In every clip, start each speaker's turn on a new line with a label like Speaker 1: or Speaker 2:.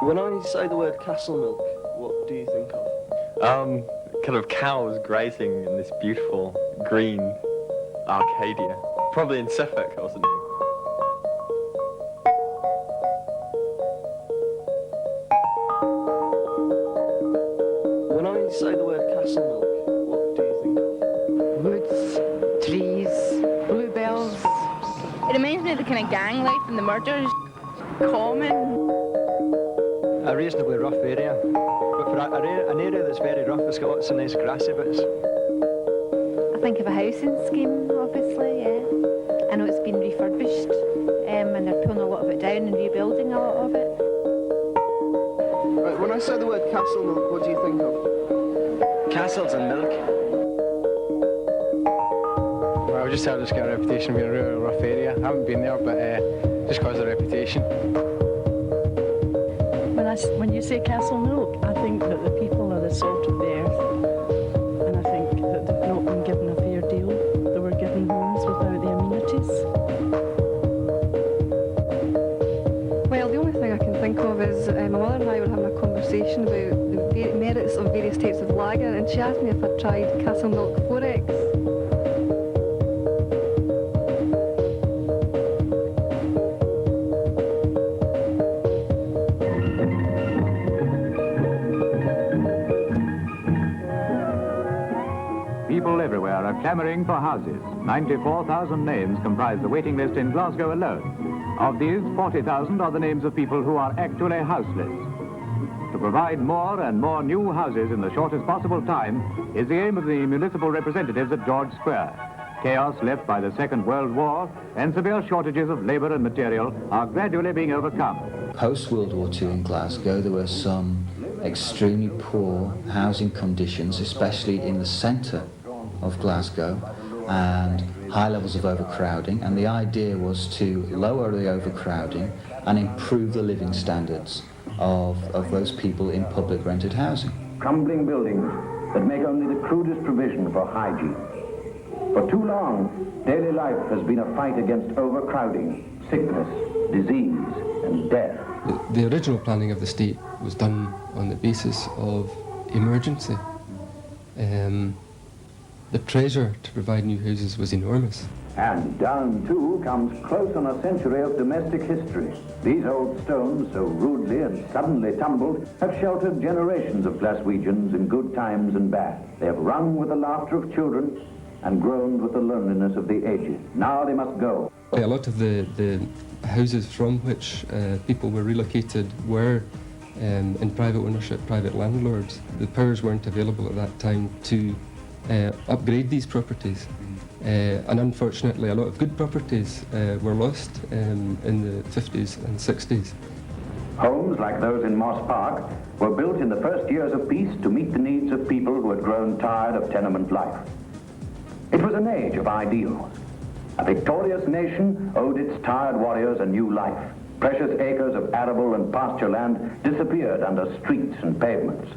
Speaker 1: When I say the word Castlemilk, what do you think of?
Speaker 2: Kind of cows grazing in this beautiful green Arcadia. Probably in Suffolk or something.
Speaker 1: When I say the word Castlemilk, what do you think of?
Speaker 3: Woods, trees, bluebells.
Speaker 4: It reminds me of the kind of gang life and the murders. Common.
Speaker 5: A reasonably rough area, but for an area that's very rough, it's got lots of nice grassy bits.
Speaker 6: I think of a housing scheme, obviously, yeah. I know it's been refurbished, and they're pulling a lot of it down and rebuilding a lot of it.
Speaker 1: Right, when I say the word Castlemilk, what do you think of?
Speaker 2: Castles and milk.
Speaker 5: Well, I just had to get a reputation of being a really rough area. I haven't been there, but just because of the reputation.
Speaker 3: When you say Castlemilk, I think that the people are the salt of the earth, and I think that they've not been given a fair deal. They were given homes without the amenities.
Speaker 7: Well, the only thing I can think of is my mother and I were having a conversation about the merits of various types of lager, and she asked me if I'd tried Castlemilk 4X.
Speaker 8: People everywhere are clamouring for houses. 94,000 names comprise the waiting list in Glasgow alone. Of these, 40,000 are the names of people who are actually houseless. To provide more and more new houses in the shortest possible time is the aim of the municipal representatives at George Square. Chaos left by the Second World War and severe shortages of labour and material are gradually being overcome.
Speaker 9: Post-World War II in Glasgow, there were some extremely poor housing conditions, especially in the centre of Glasgow, and high levels of overcrowding, and the idea was to lower the overcrowding and improve the living standards of those people in public rented housing.
Speaker 10: Crumbling buildings that make only the crudest provision for hygiene. For too long, daily life has been a fight against overcrowding, sickness, disease, and death.
Speaker 11: The original planning of the state was done on the basis of emergency. The pressure to provide new houses was enormous.
Speaker 10: And down, too, comes close on a century of domestic history. These old stones, so rudely and suddenly tumbled, have sheltered generations of Glaswegians in good times and bad. They have rung with the laughter of children and groaned with the loneliness of the aged. Now they must go.
Speaker 11: A lot of the houses from which people were relocated were in private ownership, private landlords. The powers weren't available at that time to upgrade these properties. And unfortunately, a lot of good properties were lost in the 50s and 60s.
Speaker 10: Homes like those in Moss Park were built in the first years of peace to meet the needs of people who had grown tired of tenement life. It was an age of ideals. A victorious nation owed its tired warriors a new life. Precious acres of arable and pasture land disappeared under streets and pavements.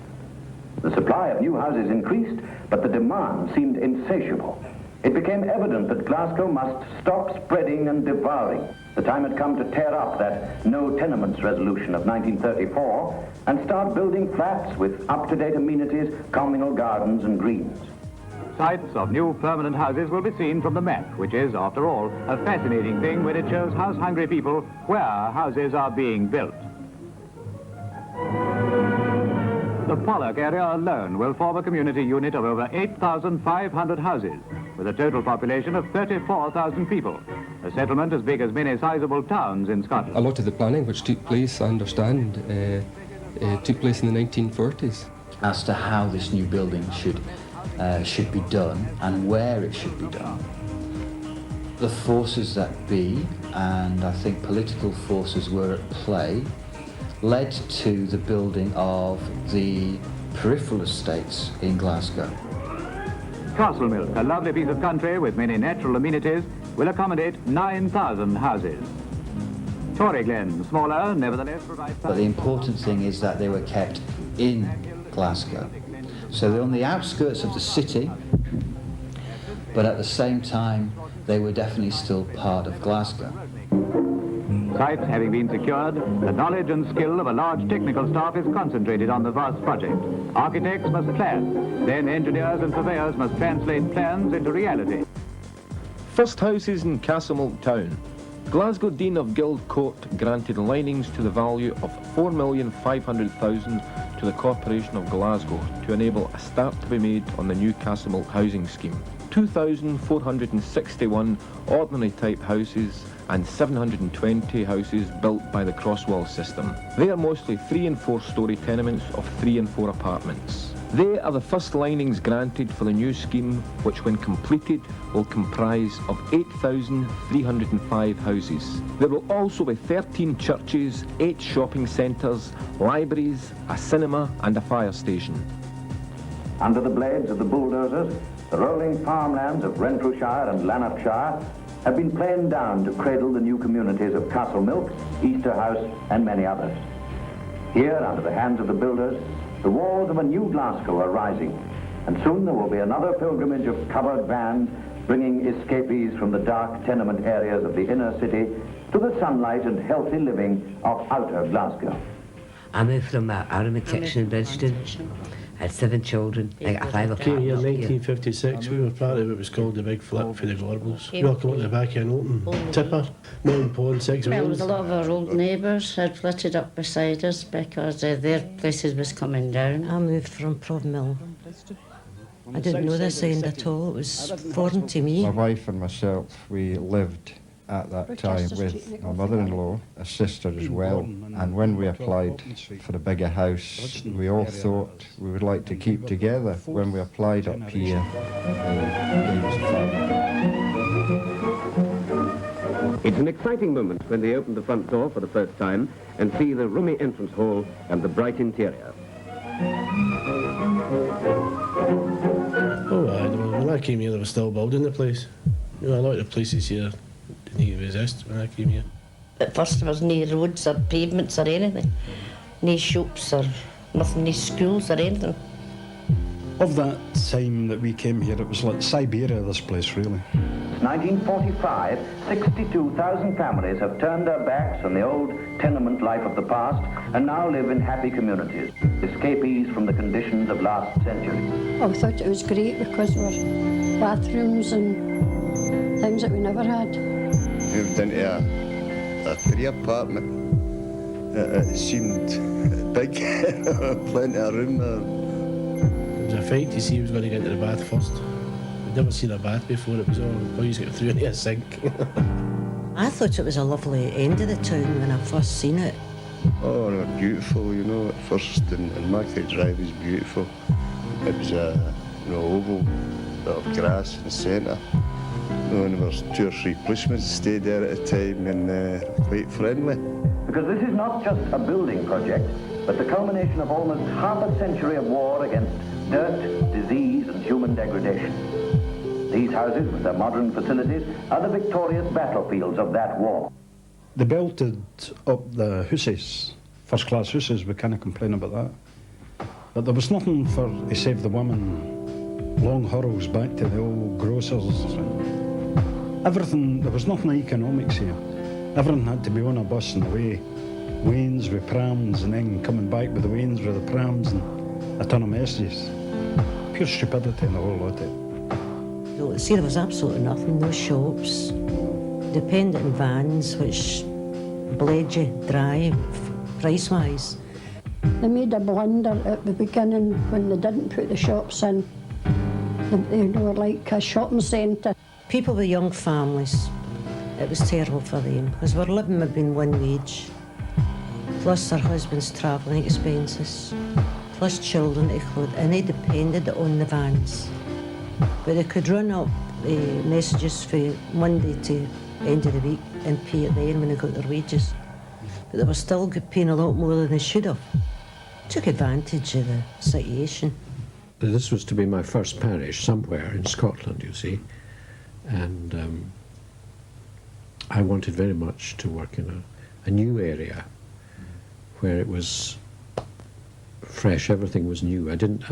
Speaker 10: The supply of new houses increased, but the demand seemed insatiable. It became evident that Glasgow must stop spreading and devouring. The time had come to tear up that no tenements resolution of 1934 and start building flats with up-to-date amenities, communal gardens and greens.
Speaker 8: Sites of new permanent houses will be seen from the map, which is, after all, a fascinating thing when it shows house-hungry people where houses are being built. The Pollock area alone will form a community unit of over 8,500 houses, with a total population of 34,000 people, a settlement as big as many sizable towns in Scotland.
Speaker 11: A lot of the planning which took place, I understand, took place in the 1940s.
Speaker 9: As to how this new building should be done and where it should be done, the forces that be, and I think political forces were at play, led to the building of the peripheral estates in Glasgow.
Speaker 8: Castlemilk, a lovely piece of country with many natural amenities, will accommodate 9,000 houses. Toryglen, smaller, nevertheless provides...
Speaker 9: But the important thing is that they were kept in Glasgow. So they're on the outskirts of the city, but at the same time, they were definitely still part of Glasgow.
Speaker 8: Sites having been secured, the knowledge and skill of a large technical staff is concentrated on the vast project. Architects must plan, then engineers and surveyors must translate plans into reality.
Speaker 12: First houses in Castlemilk town. Glasgow Dean of Guild Court granted linings to the value of £4,500,000 to the Corporation of Glasgow to enable a start to be made on the new Castlemilk housing scheme. 2,461 ordinary type houses and 720 houses built by the Crosswell system. They are mostly 3 and 4 storey tenements of 3 and 4 apartments. They are the first linings granted for the new scheme, which when completed will comprise of 8,305 houses. There will also be 13 churches, 8 shopping centres, libraries, a cinema and a fire station.
Speaker 10: Under the blades of the bulldozers, the rolling farmlands of Renfrewshire and Lanarkshire have been planed down to cradle the new communities of Castlemilk, Easterhouse and many others. Here, under the hands of the builders, the walls of a new Glasgow are rising, and soon there will be another pilgrimage of covered vans bringing escapees from the dark tenement areas of the inner city to the sunlight and healthy living of outer Glasgow.
Speaker 13: I moved from Aramick in Bridgeton. I had 7 children. I got a 5
Speaker 1: Came here in 1956. We were part of what was called the Big Flip for the Gorbals. We all come out the back of an open tipper, Mountain Pond, 6
Speaker 14: Well,
Speaker 1: rooms.
Speaker 14: a lot of our old neighbours had flitted up beside us because their places was coming down.
Speaker 15: I moved from Provmill. I didn't know this end at all. It was foreign to me.
Speaker 16: My wife and myself, we lived at that time with my mother-in-law, a sister as well, and when we applied for a bigger house, we all thought we would like to keep together. When we applied up here,
Speaker 17: It's an exciting moment when they open the front door for the first time and see the roomy entrance hall and the bright interior.
Speaker 1: Oh, when I came here, they were still building the place. You know, a lot of the places here didn't even exist when I came here.
Speaker 14: At first there was no roads or pavements or anything. No shops or nothing, no schools or anything.
Speaker 18: Of that time that we came here, it was like Siberia, this place, really.
Speaker 10: 1945, 62,000 families have turned their backs on the old tenement life of the past and now live in happy communities, escapees from the conditions of last century.
Speaker 19: Oh, I thought it was great because there were bathrooms and things that we never had.
Speaker 20: Moved into a 3 apartment. It seemed big, plenty of room there.
Speaker 1: It was a fight to see who was going to get into the bath first. We'd never seen a bath before. It was all boys get through into a sink.
Speaker 15: I thought it was a lovely end of the town when I first seen it.
Speaker 20: Oh, they were beautiful, you know, at first, and Market Drive was beautiful. It was a oval bit of grass in the centre. You know, and there was 2 or 3 policemen stayed there at a time and quite friendly.
Speaker 10: Because this is not just a building project, but the culmination of almost half a century of war against dirt, disease and human degradation. These houses, with their modern facilities, are the victorious battlefields of that war.
Speaker 18: They belted up the houses, first-class houses, we can't complain about that. But there was nothing for to save the women, long hurls back to the old grocers. Everything, there was nothing economics here. Everything had to be on a bus and away. Wains with prams and then coming back with the wains with the prams and a ton of messages. Pure stupidity and the whole lot of it.
Speaker 15: See, there was absolutely nothing, no shops, dependent vans which bled you dry price-wise.
Speaker 19: They made a blunder at the beginning when they didn't put the shops in. They were like a shopping centre.
Speaker 15: People with young families, it was terrible for them because we're living within one wage, plus their husband's travelling expenses, plus children to clothe, and they depended on the vans. But they could run up messages for Monday to end of the week and pay it then when they got their wages. But they were still paying a lot more than they should have. Took advantage of the situation.
Speaker 21: This was to be my first parish somewhere in Scotland, you see. And I wanted very much to work in a new area where it was fresh, everything was new. I didn't...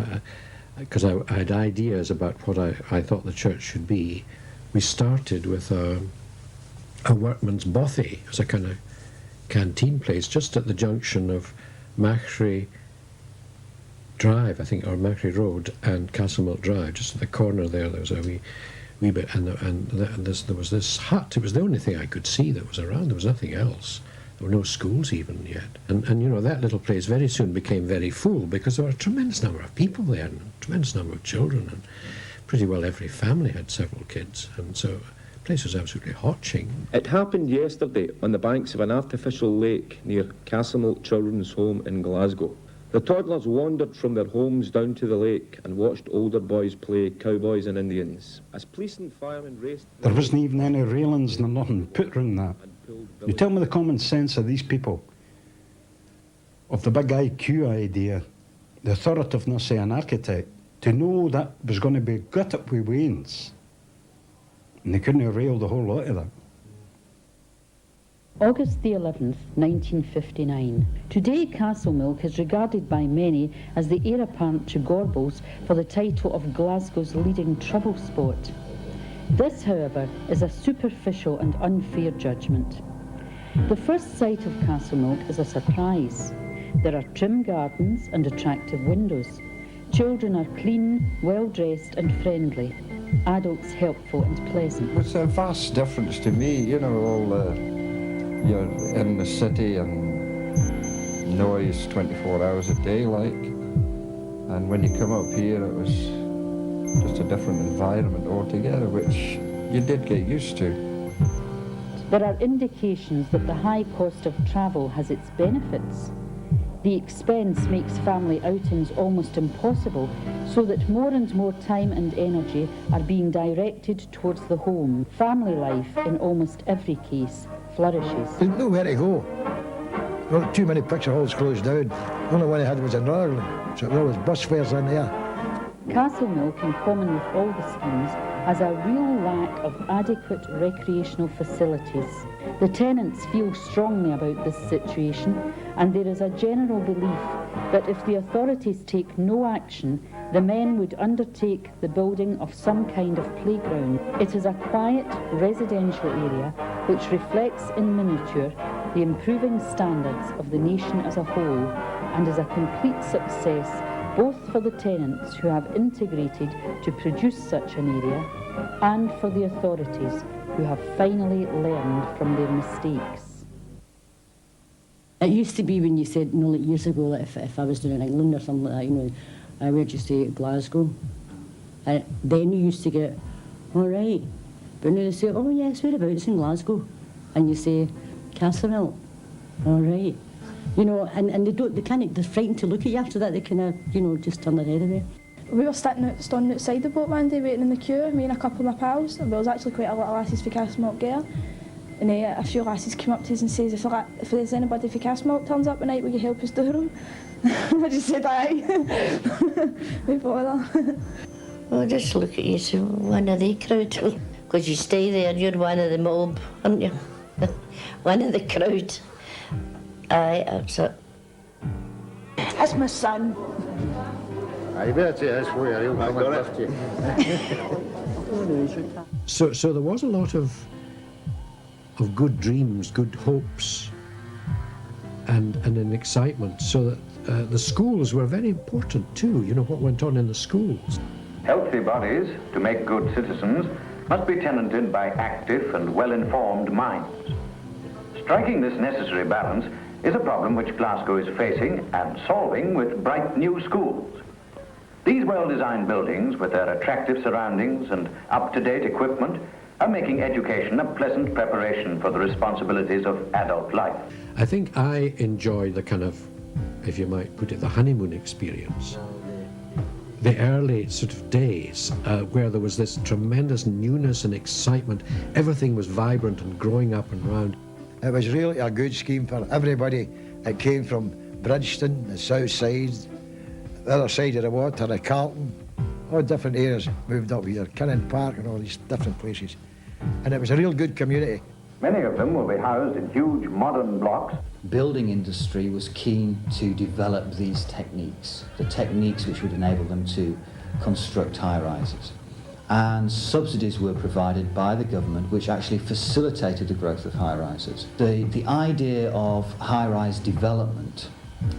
Speaker 21: because I had ideas about what I thought the church should be. We started with a workman's bothy as a kind of canteen place just at the junction of Machrie Drive, I think, or Machrie Road and Castlemilk Drive. Just at the corner there was a wee bit, and there was this hut. It was the only thing I could see that was around. There was nothing else. There were no schools even yet. And you know, that little place very soon became very full because there were a tremendous number of people there and a tremendous number of children, and pretty well every family had several kids, and so the place was absolutely hotching.
Speaker 12: It happened yesterday on the banks of an artificial lake near Castlemilk Children's Home in Glasgow. The toddlers wandered from their homes down to the lake and watched older boys play cowboys and Indians. As police and firemen raced...
Speaker 18: There wasn't even any railings nor nothing put round that. You tell me the common sense of these people, of the big IQ idea, the authoritativeness of an architect, to know that was going to be gutted with wains, and they couldn't have railed a whole lot of that.
Speaker 4: August the 11th, 1959. Today, Castlemilk is regarded by many as the heir apparent to Gorbals for the title of Glasgow's leading travel spot. This, however, is a superficial and unfair judgment. The first sight of Castlemilk is a surprise. There are trim gardens and attractive windows. Children are clean, well-dressed and friendly. Adults helpful and pleasant.
Speaker 16: It's a vast difference to me, you know, all you're in the city and noise 24 hours a day, like. And when you come up here, it was just a different environment altogether, which you did get used to.
Speaker 4: There are indications that the high cost of travel has its benefits. The expense makes family outings almost impossible, so that more and more time and energy are being directed towards the home. Family life, in almost every case, flourishes.
Speaker 22: There's nowhere to go. Well, too many picture halls closed down. The only one I had was in Rutherglen, so there was bus fares in there.
Speaker 4: Castlemilk, in common with all the schemes, has a real lack of adequate recreational facilities. The tenants feel strongly about this situation, and there is a general belief that if the authorities take no action, the men would undertake the building of some kind of playground. It is a quiet, residential area which reflects in miniature the improving standards of the nation as a whole, and is a complete success both for the tenants who have integrated to produce such an area, and for the authorities who have finally learned from their mistakes.
Speaker 23: It used to be when you said, you know, like years ago, that if I was doing England or something like that, you know, I would just say Glasgow. And then you used to get, all right. But now they say, oh yes, whereabouts? It's in Glasgow. And you say, Castlemilk. All right. You know, and they're frightened to look at you after that. They kind of, you know, just turn their head away.
Speaker 24: We were standing outside the boat one day waiting in the queue, me and a couple of my pals, and there was actually quite a lot of lasses for Castlemilk there. And a few lasses came up to us and says, if there's anybody for Castlemilk turns up at night, will you help us do them? I just said aye. We bother.
Speaker 14: Well, just look at you, so one of the crowd. Because you stay there, you're one of the mob, aren't you? One of the crowd. Aye, that's it.
Speaker 19: That's my son.
Speaker 22: I better take this for you, he'll come and lift you.
Speaker 21: So there was a lot of good dreams, good hopes, and an excitement, so that the schools were very important too, you know, what went on in the schools.
Speaker 10: Healthy bodies, to make good citizens, must be tenanted by active and well-informed minds. Striking this necessary balance is a problem which Glasgow is facing and solving with bright new schools. These well-designed buildings, with their attractive surroundings and up-to-date equipment, are making education a pleasant preparation for the responsibilities of adult life.
Speaker 21: I think I enjoy the kind of, if you might put it, the honeymoon experience. The early sort of days where there was this tremendous newness and excitement. Everything was vibrant and growing up and round.
Speaker 22: It was really a good scheme for everybody. It came from Bridgeton, the south side, the other side of the water, the Carlton, all different areas moved up here, Kinnan Park and all these different places. And it was a real good community.
Speaker 10: Many of them will be housed in huge modern blocks.
Speaker 9: Building industry was keen to develop these techniques, the techniques which would enable them to construct high-rises. and subsidies were provided by the government which actually facilitated the growth of high-rises. The idea of high-rise development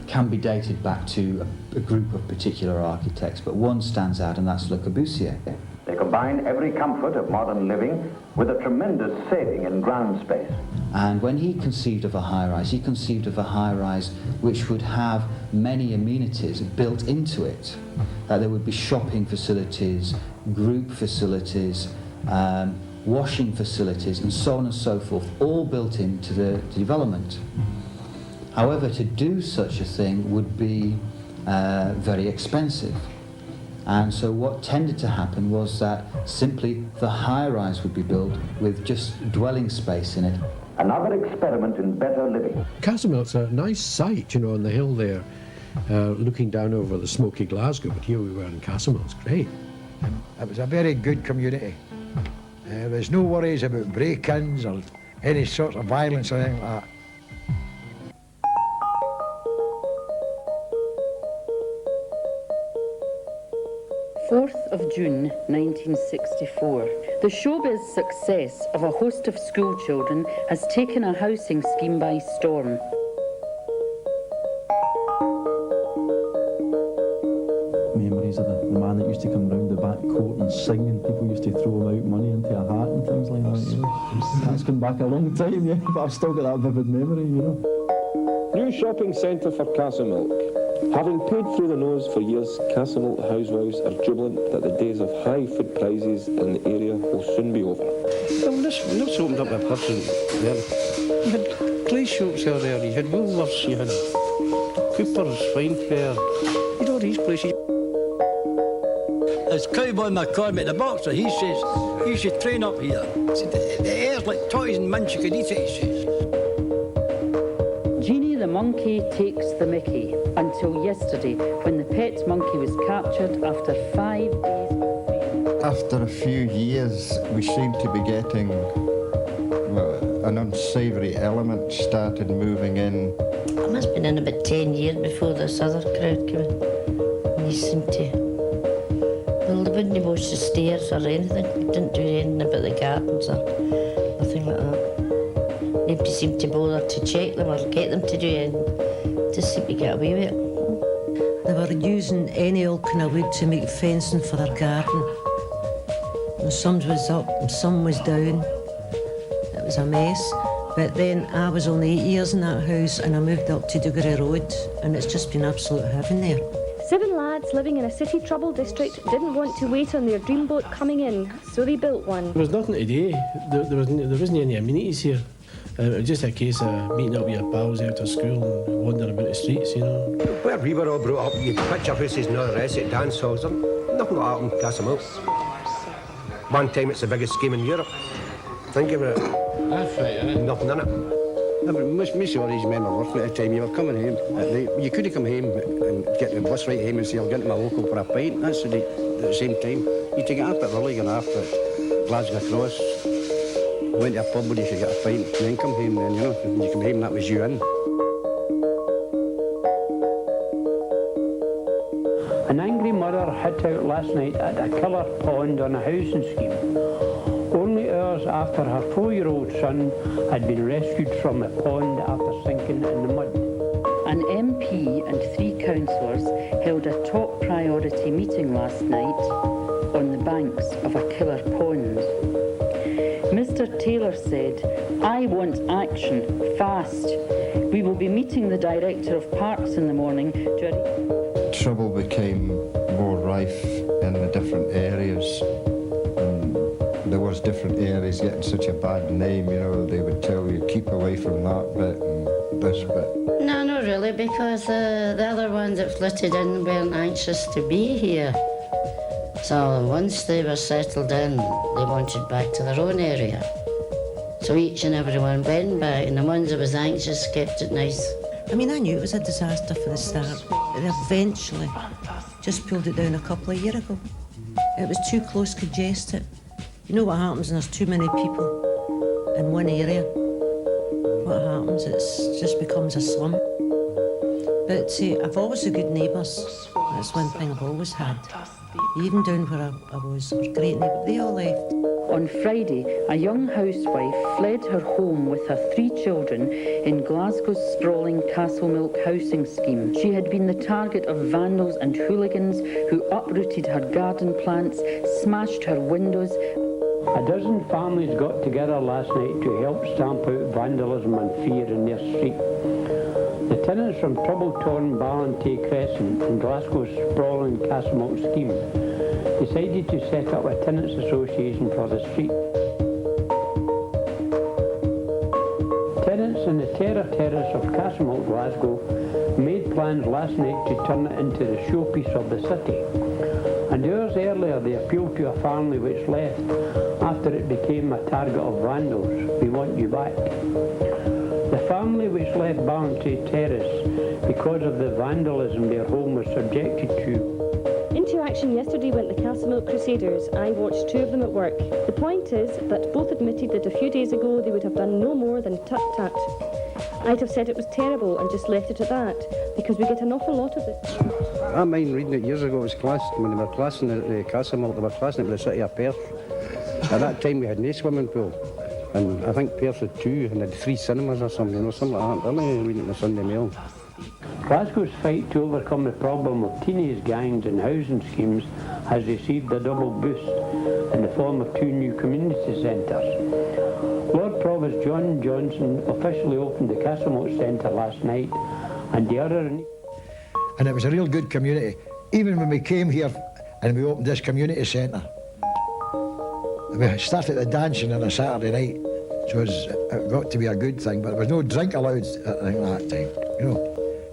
Speaker 9: can be dated back to a group of particular architects, but one stands out, and that's Le Corbusier.
Speaker 10: They combine every comfort of modern living with a tremendous saving in ground space.
Speaker 9: And when he conceived of a high-rise, he conceived of a high-rise which would have many amenities built into it. There would be shopping facilities, group facilities, washing facilities, and so on and so forth, all built into the development. However, to do such a thing would be very expensive. And so what tended to happen was that simply the high-rise would be built with just dwelling space in it.
Speaker 10: Another experiment in better living.
Speaker 21: Castlemilk's a nice site, you know, on the hill there, looking down over the smoky Glasgow, but here we were in Castlemilk. It's great.
Speaker 22: It was a very good community. There was no worries about break-ins or any sort of violence or anything like that.
Speaker 4: 4th of June 1964. The showbiz success of a host of school children has taken a housing scheme by storm.
Speaker 2: Memories of the man that used to come round the back court and sing, and people used to throw him out money into a hat and things like that, you know. That's gone back a long time, yeah, but I've still got that vivid memory, you know.
Speaker 3: New shopping centre for Castlemilk. Having paid through the nose for years, Castlemilk housewives are jubilant that the days of high food prices in the area will soon be over.
Speaker 18: Well, this opened up a person there. You had glaze shops there, you had Woolworths, you had Cooper's, Finefair, you know, these places.
Speaker 5: As Cowboy McCormick, the boxer, he says, you should train up here. The air's like toys and mince, you could eat it, he says.
Speaker 4: Jeannie the monkey takes the mickey until yesterday when the pet monkey was captured after 5 days of freedom.
Speaker 16: After a few years, we seemed to be getting an unsavoury element started moving in.
Speaker 14: I must have been in about 10 years before this other crowd came in. And they seemed to... Well, they wouldn't wash the stairs or anything. They didn't do anything about the gardens or nothing like that. Nobody seemed to bother to check them or get them to do anything. Just seemed to get away with it.
Speaker 15: They were using any old kind of wood to make fencing for their garden. And some was up and some was down. It was a mess. But then I was only 8 years in that house and I moved up to Duggery Road, and it's just been absolute heaven there.
Speaker 6: 7 lads living in a city trouble district didn't want to wait on their dreamboat coming in, so they built one.
Speaker 1: There was nothing to do. There wasn't any amenities here. It was just a case of meeting up with your pals after school and wandering about the streets, you know.
Speaker 25: Where we were all brought up, you picture houses and all the rest at dance halls. Nothing like that in Castlemilk. One time it's the biggest scheme in Europe. Think about it.
Speaker 18: That's right,
Speaker 25: nothing in it.
Speaker 18: No, but most of these men were working at the time. You were coming home at night. You couldn't come home and get the bus right home and say, I'll get to my local for a pint. That's at the same time. You take it up at Raleigh and after Glasgow Cross. Went to a pub where you could get a pint and then come home then, you know. When you come home, that was you in.
Speaker 26: An angry mother hit out last night at a killer pond on a housing scheme. Only hours after her 4-year-old son had been rescued from the pond after sinking in the mud.
Speaker 4: An MP and 3 councillors held a top priority meeting last night on the banks of a killer pond. Mr. Taylor said, I want action, fast. We will be meeting the Director of Parks in the morning to...
Speaker 16: Trouble became more rife in the different areas. And there was different areas getting such a bad name, you know, they would tell you, keep away from that bit and this bit.
Speaker 14: No, not really, because the other ones that flitted in weren't anxious to be here. So once they were settled in, they wanted back to their own area. So each and every one went back, and the ones that was anxious kept it nice.
Speaker 15: I mean, I knew it was a disaster for the start, but they eventually just pulled it down a couple of years ago. It was too close congested. You know what happens when there's too many people in one area? What happens? It just becomes a slum. But I've always had good neighbours. That's one thing I've always had. Even down where I was, our great neighbour, they all left.
Speaker 4: On Friday, a young housewife fled her home with her 3 children in Glasgow's sprawling Castlemilk housing scheme. She had been the target of vandals and hooligans who uprooted her garden plants, smashed her windows.
Speaker 26: A dozen families got together last night to help stamp out vandalism and fear in their street. The tenants from trouble-torn Ballantay Crescent and Glasgow's sprawling Castlemilk scheme decided to set up a tenants' association for the street. Tenants in the Terror Terrace of Castlemilk, Glasgow, made plans last night to turn it into the showpiece of the city. And hours earlier they appealed to a family which left after it became a target of vandals. We want you back. The family which left Ballantay Terrace because of the vandalism their home was subjected to.
Speaker 6: Into action yesterday went the Castlemilk Crusaders. I watched 2 of them at work. The point is that both admitted that a few days ago they would have done no more than tut-tut. I'd have said it was terrible and just left it at that, because we get an awful lot of it.
Speaker 25: I mind reading it years ago. It was classed, when they were classing the Castlemilk, they were classing it with the city of Perth. At that time we had no swimming pool. And I think Perth had 2 and had 3 cinemas or something, something like that. I'm reading it in the Sunday Mail.
Speaker 26: Glasgow's fight to overcome the problem of teenage gangs and housing schemes has received a double boost in the form of 2 new community centres. Lord Provost John Johnson officially opened the Castlemilk Centre last night, and the other...
Speaker 22: And it was a real good community. Even when we came here and we opened this community centre, we started the dancing on a Saturday night, so it got to be a good thing, but there was no drink allowed at that time, you know.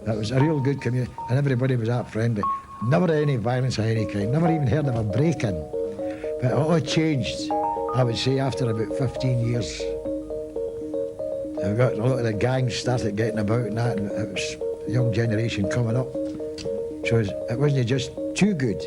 Speaker 22: It was a real good community, and everybody was that friendly. Never any violence of any kind, never even heard of a break-in. But it all changed, I would say, after about 15 years. We got a lot of the gangs started getting about and that, and it was the young generation coming up. So it wasn't just too good.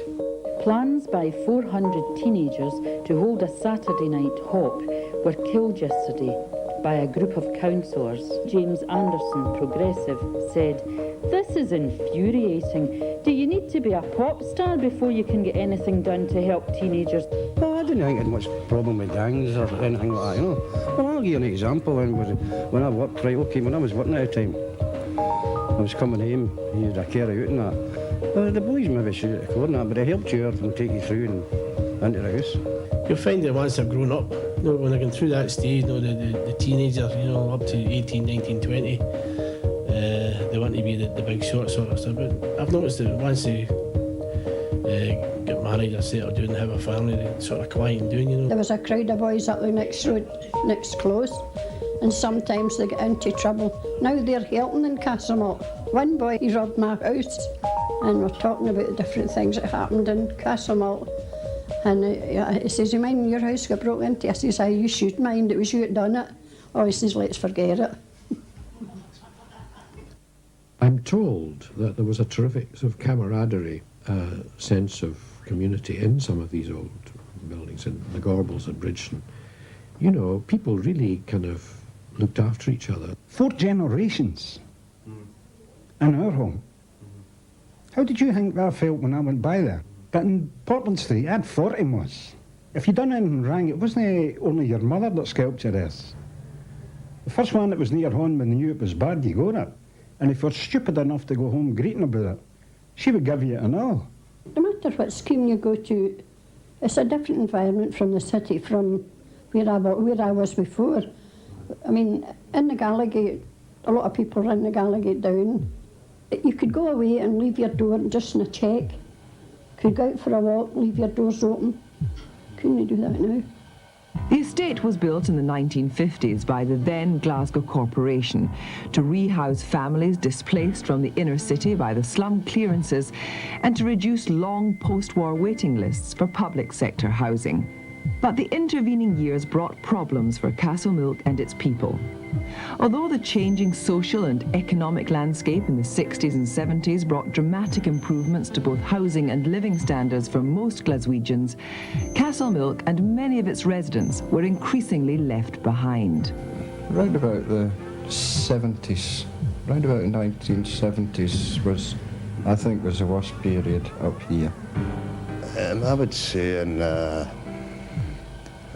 Speaker 4: Plans by 400 teenagers to hold a Saturday night hop were killed yesterday by a group of councillors. James Anderson, Progressive, said, "This is infuriating. Do you need to be a pop star before you can get anything done to help teenagers?"
Speaker 25: Well, I didn't think I had much problem with gangs or anything like that, you know. Well, I'll give you an example. When I worked, right, okay, when I was working at the time, I was coming home, you had a carry out and that. The boys maybe shoot at the corner, but they helped you out and take you through and into the house.
Speaker 1: You'll find that once they've grown up, you know, when they're going through that stage, you know, the teenagers, you know, up to 18, 19, 20, they want to be the big shot sort of stuff. But I've noticed that once they get married or settle down and have a family, they sort of quiet down, you know.
Speaker 19: There was a crowd of boys up the next road, next close, and sometimes they get into trouble. Now they're helping in Castlemilk. One boy, he robbed my house, and we're talking about the different things that happened in Castlemilk. And he says, "You mind your house got broke into?" I says, "Aye, you should mind, it was you that done it." Oh, he says, "Let's forget it."
Speaker 21: I'm told that there was a terrific sort of camaraderie, sense of community in some of these old buildings, in the Gorbals and Bridgeton. You know, people really kind of looked after each other.
Speaker 18: 4 generations in our home. How did you think that felt when I went by there? But in Portland Street, I had 40 moss. If you done anything wrong, it wasn't only your mother that skelped your ass. The first one that was near home when they knew it was bad, you got it. And if you're stupid enough to go home greeting about it, she would give you an all.
Speaker 19: No matter what scheme you go to, it's a different environment from the city, from where I was before. I mean, in the Gallagate, a lot of people run the Gallagate down. You could go away and leave your door just in a check. Could go out for a walk, leave your doors open. Couldn't you do that now?
Speaker 7: The estate was built in the 1950s by the then Glasgow Corporation to rehouse families displaced from the inner city by the slum clearances and to reduce long post-war waiting lists for public sector housing. But the intervening years brought problems for Castlemilk and its people. Although the changing social and economic landscape in the 60s and 70s brought dramatic improvements to both housing and living standards for most Glaswegians, Castlemilk and many of its residents were increasingly left behind.
Speaker 16: Round about the 70s, round about the 1970s was, I think, was the worst period up here.
Speaker 8: I would say in about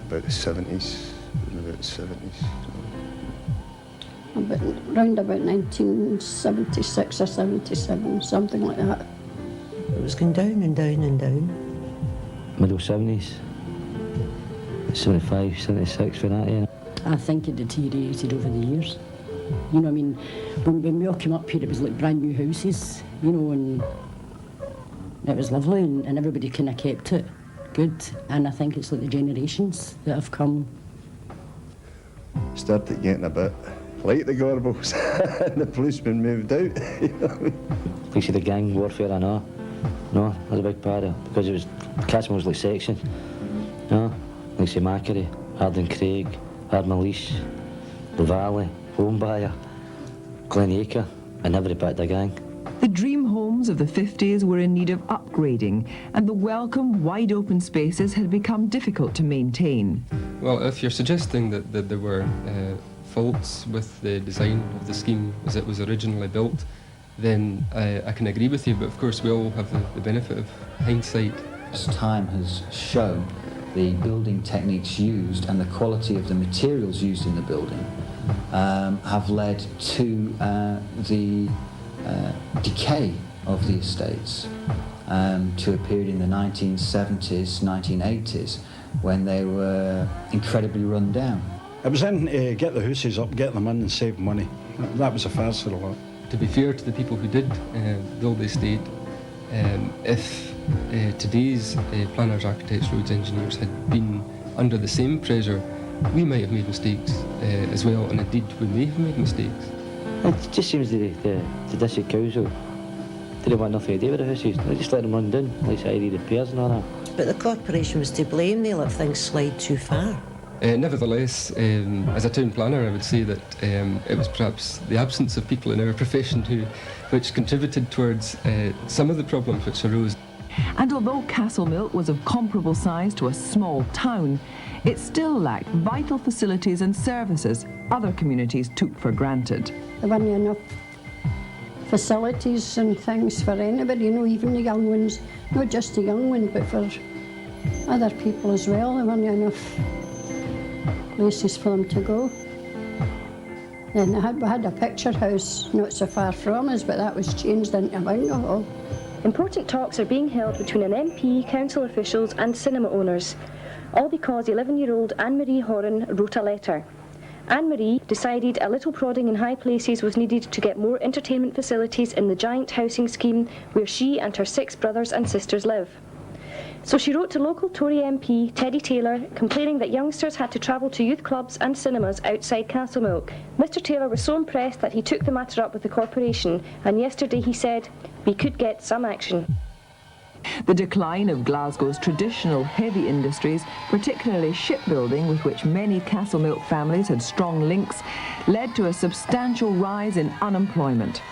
Speaker 8: the 70s, about the 70s.
Speaker 19: Round about 1976 or 77, something like that.
Speaker 15: It was going down and down and down.
Speaker 11: Middle 70s, 75, 76 for that, yeah.
Speaker 23: I think it deteriorated over the years. You know, I mean, when we all came up here, it was like brand new houses, you know, and it was lovely, and everybody kind of kept it good. And I think it's like the generations that have come.
Speaker 8: Started getting a bit like the Gorbals, and the policemen moved out. You know?
Speaker 11: You see the gang warfare, I know. No, that's a big part of it, because it was, Castlemilk was like section. No, like say Macquarie, Arden Craig, Ardmalish, the Valley, Homebuyer, Glenacre, and every part of the gang.
Speaker 7: The dream homes of the 50s were in need of upgrading, and the welcome, wide-open spaces had become difficult to maintain.
Speaker 12: Well, if you're suggesting that there were faults with the design of the scheme as it was originally built, then I can agree with you, but of course we all have the benefit of hindsight.
Speaker 9: As time has shown, the building techniques used and the quality of the materials used in the building have led to the decay of the estates to a period in the 1970s, 1980s, when they were incredibly run down.
Speaker 18: It was in get the houses up, get them in and save money. That was a farce of a lot.
Speaker 12: To be fair to the people who did build the estate, if today's planners, architects, roads engineers had been under the same pressure, we might have made mistakes as well, and indeed we may have made mistakes.
Speaker 11: It just seems the district council didn't want nothing to do with the houses. They just let them run down, like any repairs and all that.
Speaker 15: But the corporation was to blame. They let things slide too far.
Speaker 12: Nevertheless, as a town planner, I would say that it was perhaps the absence of people in our profession which contributed towards some of the problems which arose.
Speaker 7: And although Castlemilk was of comparable size to a small town, it still lacked vital facilities and services other communities took for granted.
Speaker 19: There weren't enough facilities and things for anybody, you know, even the young ones, not just the young ones, but for other people as well. There weren't enough places for them to go. And we had a picture house not so far from us, but that was changed into a bingo hall.
Speaker 6: Important talks are being held between an MP, council officials and cinema owners, all because 11-year-old Anne-Marie Horan wrote a letter. Anne-Marie decided a little prodding in high places was needed to get more entertainment facilities in the giant housing scheme where she and her 6 brothers and sisters live. So she wrote to local Tory MP Teddy Taylor, complaining that youngsters had to travel to youth clubs and cinemas outside Castlemilk. Mr Taylor was so impressed that he took the matter up with the corporation, and yesterday he said, "We could get some action."
Speaker 7: The decline of Glasgow's traditional heavy industries, particularly shipbuilding, with which many Castlemilk families had strong links, led to a substantial rise in unemployment.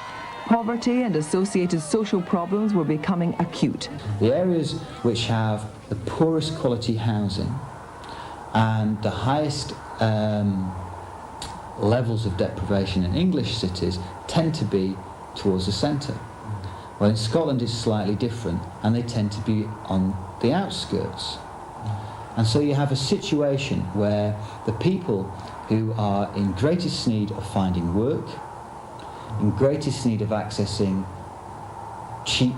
Speaker 7: Poverty and associated social problems were becoming acute.
Speaker 9: The areas which have the poorest quality housing and the highest levels of deprivation in English cities tend to be towards the centre. Well, in Scotland it's slightly different, and they tend to be on the outskirts. And so you have a situation where the people who are in greatest need of finding work, in greatest need of accessing cheap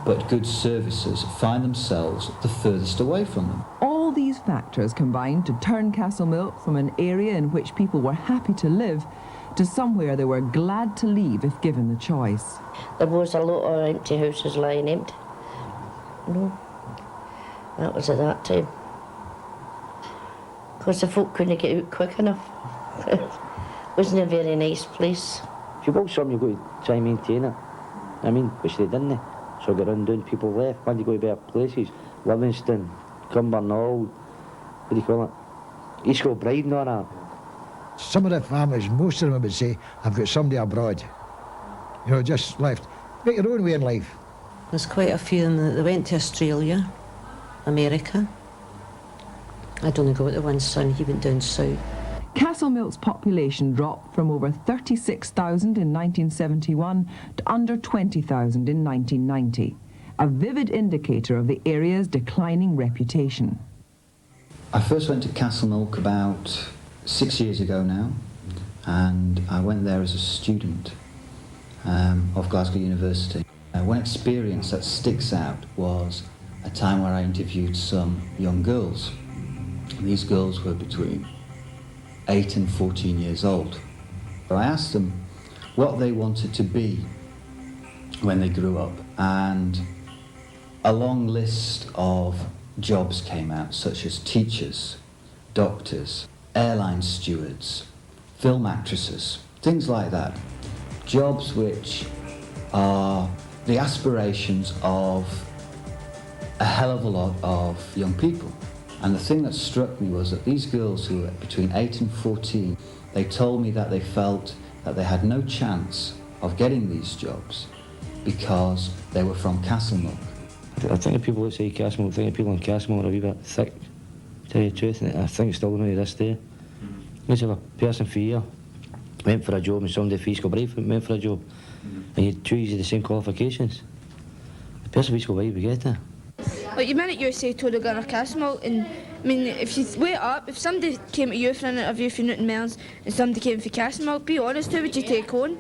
Speaker 9: but good services, find themselves the furthest away from them.
Speaker 7: All these factors combined to turn Castlemilk from an area in which people were happy to live to somewhere they were glad to leave if given the choice.
Speaker 14: There was a lot of empty houses lying empty. No, that was at that time. Because the folk couldn't get out quick enough. It wasn't a very nice place.
Speaker 11: If you build something, you've got to try and maintain it. I mean, which they didn't. So they run down, people left. When you go to better places, Livingston, Cumbernauld, what do you call it? East Kilbride and all that.
Speaker 22: Some of the families, most of them would say, I've got somebody abroad. You know, just left. Make your own way in life.
Speaker 15: There's quite a few of them that went to Australia, America. I'd only got the one son, he went down south.
Speaker 7: Castlemilk's population dropped from over 36,000 in 1971 to under 20,000 in 1990. a vivid indicator of the area's declining reputation.
Speaker 9: I first went to Castlemilk about 6 years ago now, and I went there as a student of Glasgow University. One experience that sticks out was a time where I interviewed some young girls. These girls were between 8 and 14 years old. So I asked them what they wanted to be when they grew up, and a long list of jobs came out, such as teachers, doctors, airline stewards, film actresses, things like that. Jobs which are the aspirations of a hell of a lot of young people. And the thing that struck me was that these girls who were between 8 and 14, they told me that they felt that they had no chance of getting these jobs because they were from Castlemilk.
Speaker 11: I think the people that say Castlemilk, I think the people in Castlemilk are a wee bit thick, to tell you the truth, and I think it's still going to this day. Let's have a person for a year, went for a job, and somebody from East Kilbride went for a job, and you choose the same qualifications. The person from East Kilbride would get it.
Speaker 2: Like, you minute you say to the girl of Castlemilk, and I mean, if you wait up, if somebody came to you for an interview for Newton Mellons and somebody came for Castlemilk, be honest, who would you take on?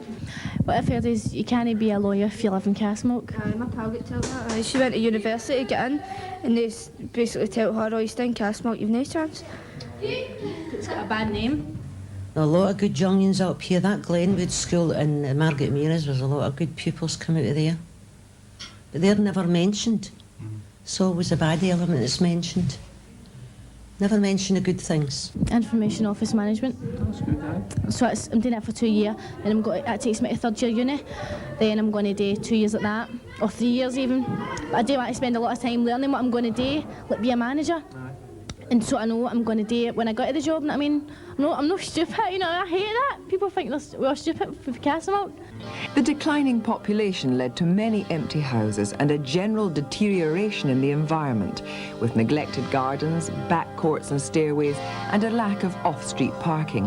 Speaker 10: What I've heard is you can't be a lawyer if you live in Castlemilk.
Speaker 2: My pal got told that. She went to university to get in, and they basically told her, oh, you stay in Castlemilk, you've no chance.
Speaker 10: It's got a bad name.
Speaker 15: A lot of good youngins up here. That Glenwood School in Margaret Meares, was a lot of good pupils come out of there. But they're never mentioned. It's always a bad element that's mentioned. Never mention the good things.
Speaker 10: Information office management.
Speaker 21: That's good,
Speaker 10: So I'm doing it for 2 years, and that takes me to third year uni. Then I'm going to do 2 years at that, or 3 years even. But I do want to spend a lot of time learning what I'm going to do, like be a manager. And so I know what I'm going to do when I go to the job, you know what I mean? I'm not stupid, you know, I hate that. People think we're stupid for Castlemilk.
Speaker 7: The declining population led to many empty houses and a general deterioration in the environment, with neglected gardens, back courts and stairways, and a lack of off-street parking.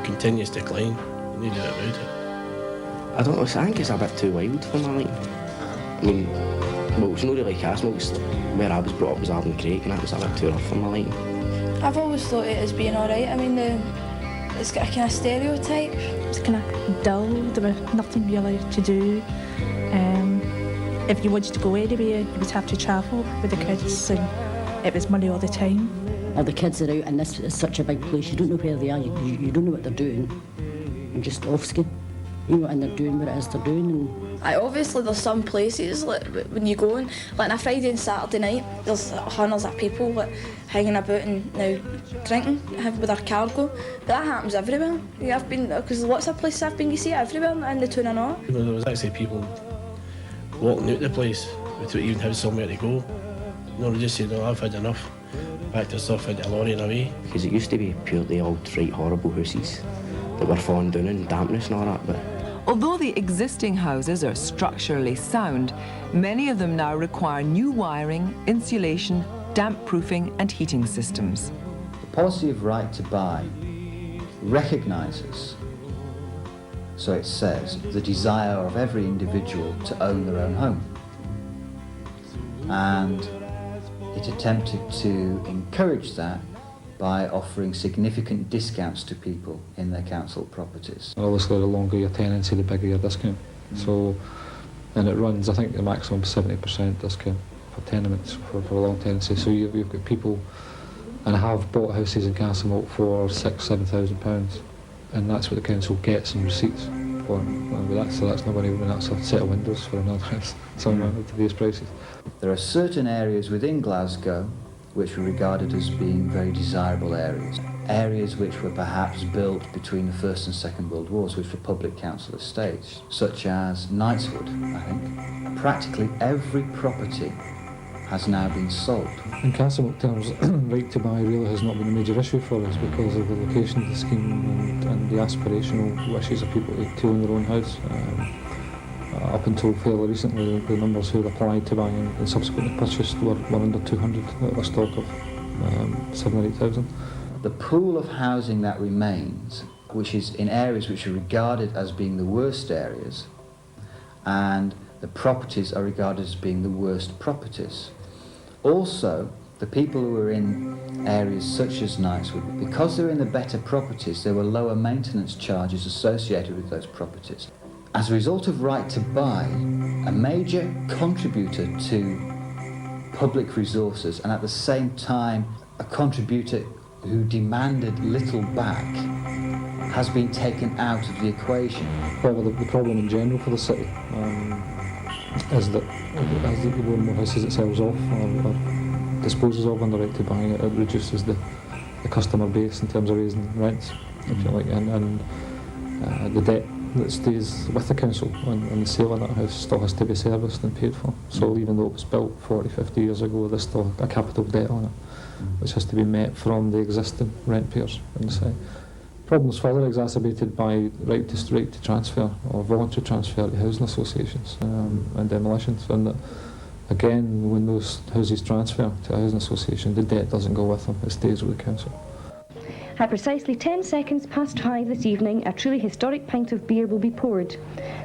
Speaker 1: Continuous decline. You need to do about it.
Speaker 13: I don't know, I think it's a bit too wild for my liking. I mean, well, it's not really Castlemilk, where I was brought up was Craig, and that was a bit too rough for my liking.
Speaker 17: I've always thought it as being alright. I mean, it's got a kind of stereotype.
Speaker 10: It's kind of dull, there was nothing really to do. If you wanted to go anywhere, you would have to travel with the kids, and it was money all the time.
Speaker 23: All the kids are out, and this is such a big place, you don't know where they are, you don't know what they're doing. You're just off-ski, you know, and they're doing what it is they're doing. And
Speaker 17: Obviously there's some places, like when you go in, like on a Friday and Saturday night, there's hundreds of people like, hanging about and now drinking with their cargo. But that happens everywhere. Yeah, I've been, because lots of places I've been, you see it everywhere in the town and all.
Speaker 1: There was actually people walking out the place without even having somewhere to go. No, they just said, no, I've had enough. Packed their stuff into a lorry and away.
Speaker 13: Because it used to be purely old, right, horrible houses that were falling down in dampness and all that, but
Speaker 7: although the existing houses are structurally sound, many of them now require new wiring, insulation, damp-proofing and heating systems.
Speaker 9: The policy of right to buy recognises, so it says, the desire of every individual to own their own home. And it attempted to encourage that by offering significant discounts to people in their council properties.
Speaker 20: Obviously, the longer your tenancy, the bigger your discount. So, and it runs, I think, the maximum 70% discount for tenements for a long tenancy. So you've got people, and have bought houses in Castlemilk for £6,000–7,000, and that's what the council gets in receipts for. So that's not even, that's a set of windows for another house, some of today's prices.
Speaker 9: There are certain areas within Glasgow which were regarded as being very desirable areas. Areas which were perhaps built between the First and Second World Wars, which were public council estates, such as Knightswood, I think. Practically every property has now been sold.
Speaker 20: In Castlemilk terms, right to buy really has not been a major issue for us because of the location of the scheme and the aspirational wishes of people to own their own house. Up until fairly recently, the numbers who applied to buy and subsequently purchased were under 200 out of a stock of 7,000 or 8,000.
Speaker 9: The pool of housing that remains, which is in areas which are regarded as being the worst areas, and the properties are regarded as being the worst properties. Also, the people who were in areas such as Knightswood, because they were in the better properties, there were lower maintenance charges associated with those properties. As a result of right to buy, a major contributor to public resources, and at the same time a contributor who demanded little back, has been taken out of the equation.
Speaker 20: Well, the problem in general for the city is that as the more and more houses it sells off or disposes of under right to buy, it reduces the customer base in terms of raising rents, if you like, and the debt that stays with the council on the sale of that house still has to be serviced and paid for. So even though it was built 40, 50 years ago, there's still a capital debt on it, which has to be met from the existing rent payers in the city. Problems further exacerbated by right to transfer or voluntary transfer to housing associations and demolitions, and that again, when those houses transfer to a housing association, the debt doesn't go with them, it stays with the council.
Speaker 6: At precisely 10 seconds past 5 this evening, a truly historic pint of beer will be poured.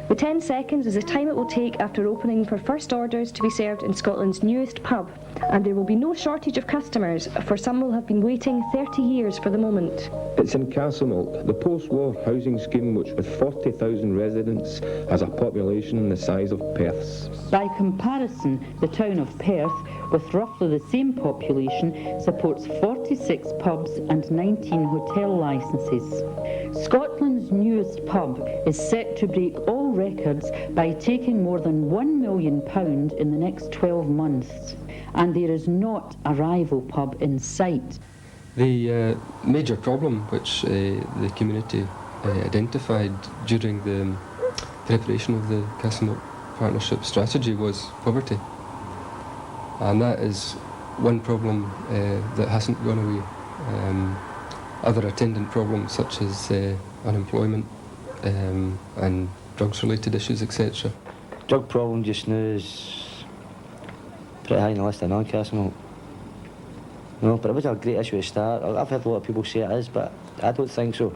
Speaker 6: The 10 seconds is the time it will take after opening for first orders to be served in Scotland's newest pub, and there will be no shortage of customers, for some will have been waiting 30 years for the moment.
Speaker 3: It's in Castlemilk, the post-war housing scheme which with 40,000 residents has a population the size of Perth's.
Speaker 4: By comparison, the town of Perth, with roughly the same population, supports 46 pubs and 19 hotel licences. Scotland's newest pub is set to break all records by taking more than £1 million in the next 12 months. And there is not a rival pub in sight.
Speaker 12: The major problem which the community identified during the preparation of the Castlemilk Partnership strategy was poverty. And that is one problem that hasn't gone away. Other attendant problems such as unemployment and drugs-related issues, etc.
Speaker 11: Drug problem just now is pretty high on the list of non-Castlemilk. No, but it was a great issue to start. I've heard a lot of people say it is, but I don't think so. You know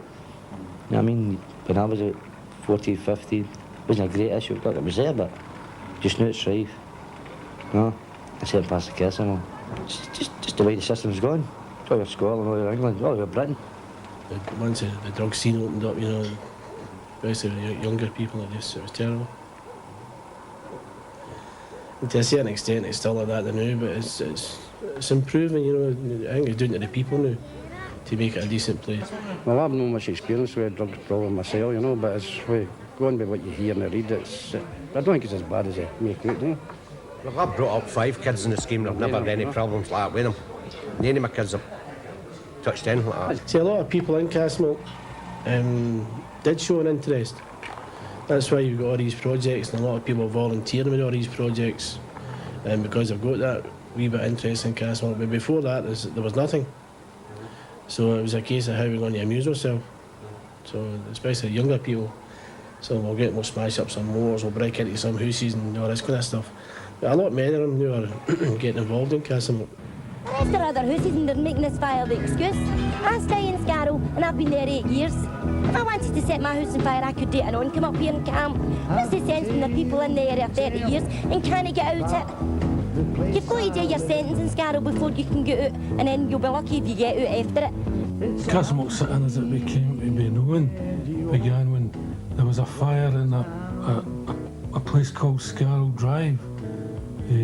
Speaker 11: what I mean? When I was at 40, 50, it wasn't a great issue. It was there, but just now it's rife. No, I said past the Castlemilk. Just the way the system's gone. All over Scotland, all over England, all over Britain.
Speaker 1: Once the drug scene opened up, you know, especially the younger people, it was terrible. And to a certain extent, it's still like that now, but it's improving, you know. I think it's down to the people now to make it a decent place.
Speaker 5: Well, I've no much experience with a drug problem myself, you know, but it's going by what you hear and read. I don't think it's as bad as they make it out, you know.
Speaker 24: Look, I've brought up 5 kids in the scheme and I've never had any problems like that with them. None of my kids have touched anything like that.
Speaker 1: See, a lot of people in Castlemilk did show an interest. That's why you've got all these projects and a lot of people volunteering with all these projects, and because they've got that wee bit of interest in Castlemilk. But before that, there was nothing. So it was a case of how we're going to amuse ourselves. So especially younger people. So we'll smash up some motors, we'll break into some houses and all this kind of stuff. But a lot many of them who are getting involved in Castlemilk.
Speaker 25: The rest are other houses and they're making this fire the excuse. I stay in Scarrow and I've been there 8 years. If I wanted to set my house on fire, I could do it and come up here and camp. What's the sense when the people in the area 30 years and can't get out it? You've got to do your sentence in Scarrow before you can get out, and then you'll be lucky if you get out after it.
Speaker 26: Castlemilk City, as it became to be known, began when there was a fire in a place called Scarrow Drive,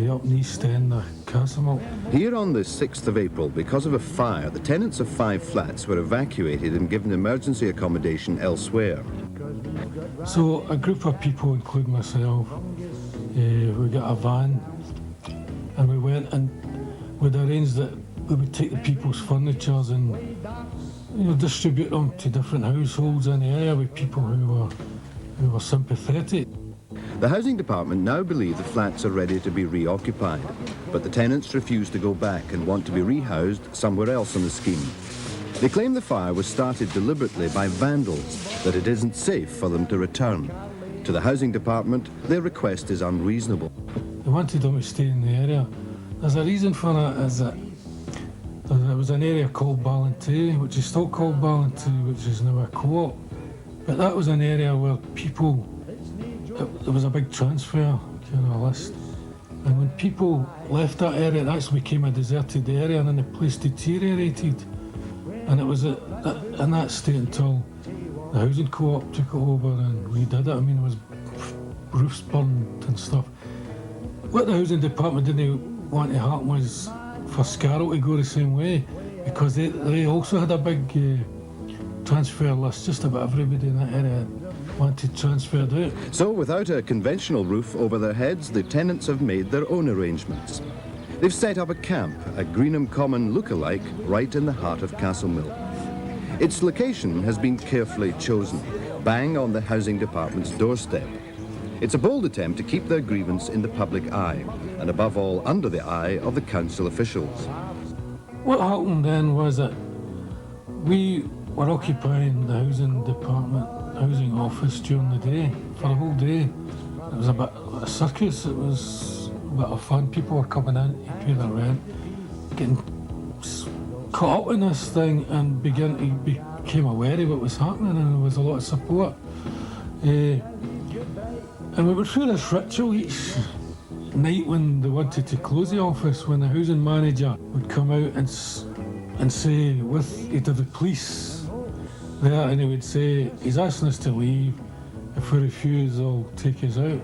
Speaker 26: up in the east end of Castlemilk.
Speaker 27: Here on the 6th of April, because of a fire, the tenants of 5 flats were evacuated and given emergency accommodation elsewhere.
Speaker 26: So a group of people, including myself, we got a van and we went and we'd arranged that we would take the people's furnitures and distribute them to different households in the area with people who were sympathetic.
Speaker 27: The Housing Department now believe the flats are ready to be reoccupied, but the tenants refuse to go back and want to be rehoused somewhere else on the scheme. They claim the fire was started deliberately by vandals, that it isn't safe for them to return. To the Housing Department, their request is unreasonable.
Speaker 26: They wanted them to stay in the area. There's a reason for that, is that there was an area called Ballanty, which is still called Ballanty, which is now a co-op. But that was an area where people, there was a big transfer, on our list. And when people left that area, it actually became a deserted area, and then the place deteriorated. And it was in that state until the housing co-op took it over and redid it. I mean, it was roofs burned and stuff. What the housing department didn't want to happen was for Scarrow to go the same way, because they also had a big transfer list. Just about everybody in that area wanted transferred out.
Speaker 27: So without a conventional roof over their heads, the tenants have made their own arrangements. They've set up a camp, a Greenham Common look-alike, right in the heart of Castlemilk. Its location has been carefully chosen, bang on the housing department's doorstep. It's a bold attempt to keep their grievance in the public eye, and above all under the eye of the council officials.
Speaker 26: What happened then was that we were occupying the housing department, housing office during the day, for the whole day. It was a bit like a circus, it was a bit of fun. People were coming in to pay their rent, getting caught up in this thing and became aware of what was happening, and there was a lot of support. And we went through this ritual each night when they wanted to close the office, when the housing manager would come out and say, he'd have the police there, and he would say, he's asking us to leave. If we refuse, they'll take us out.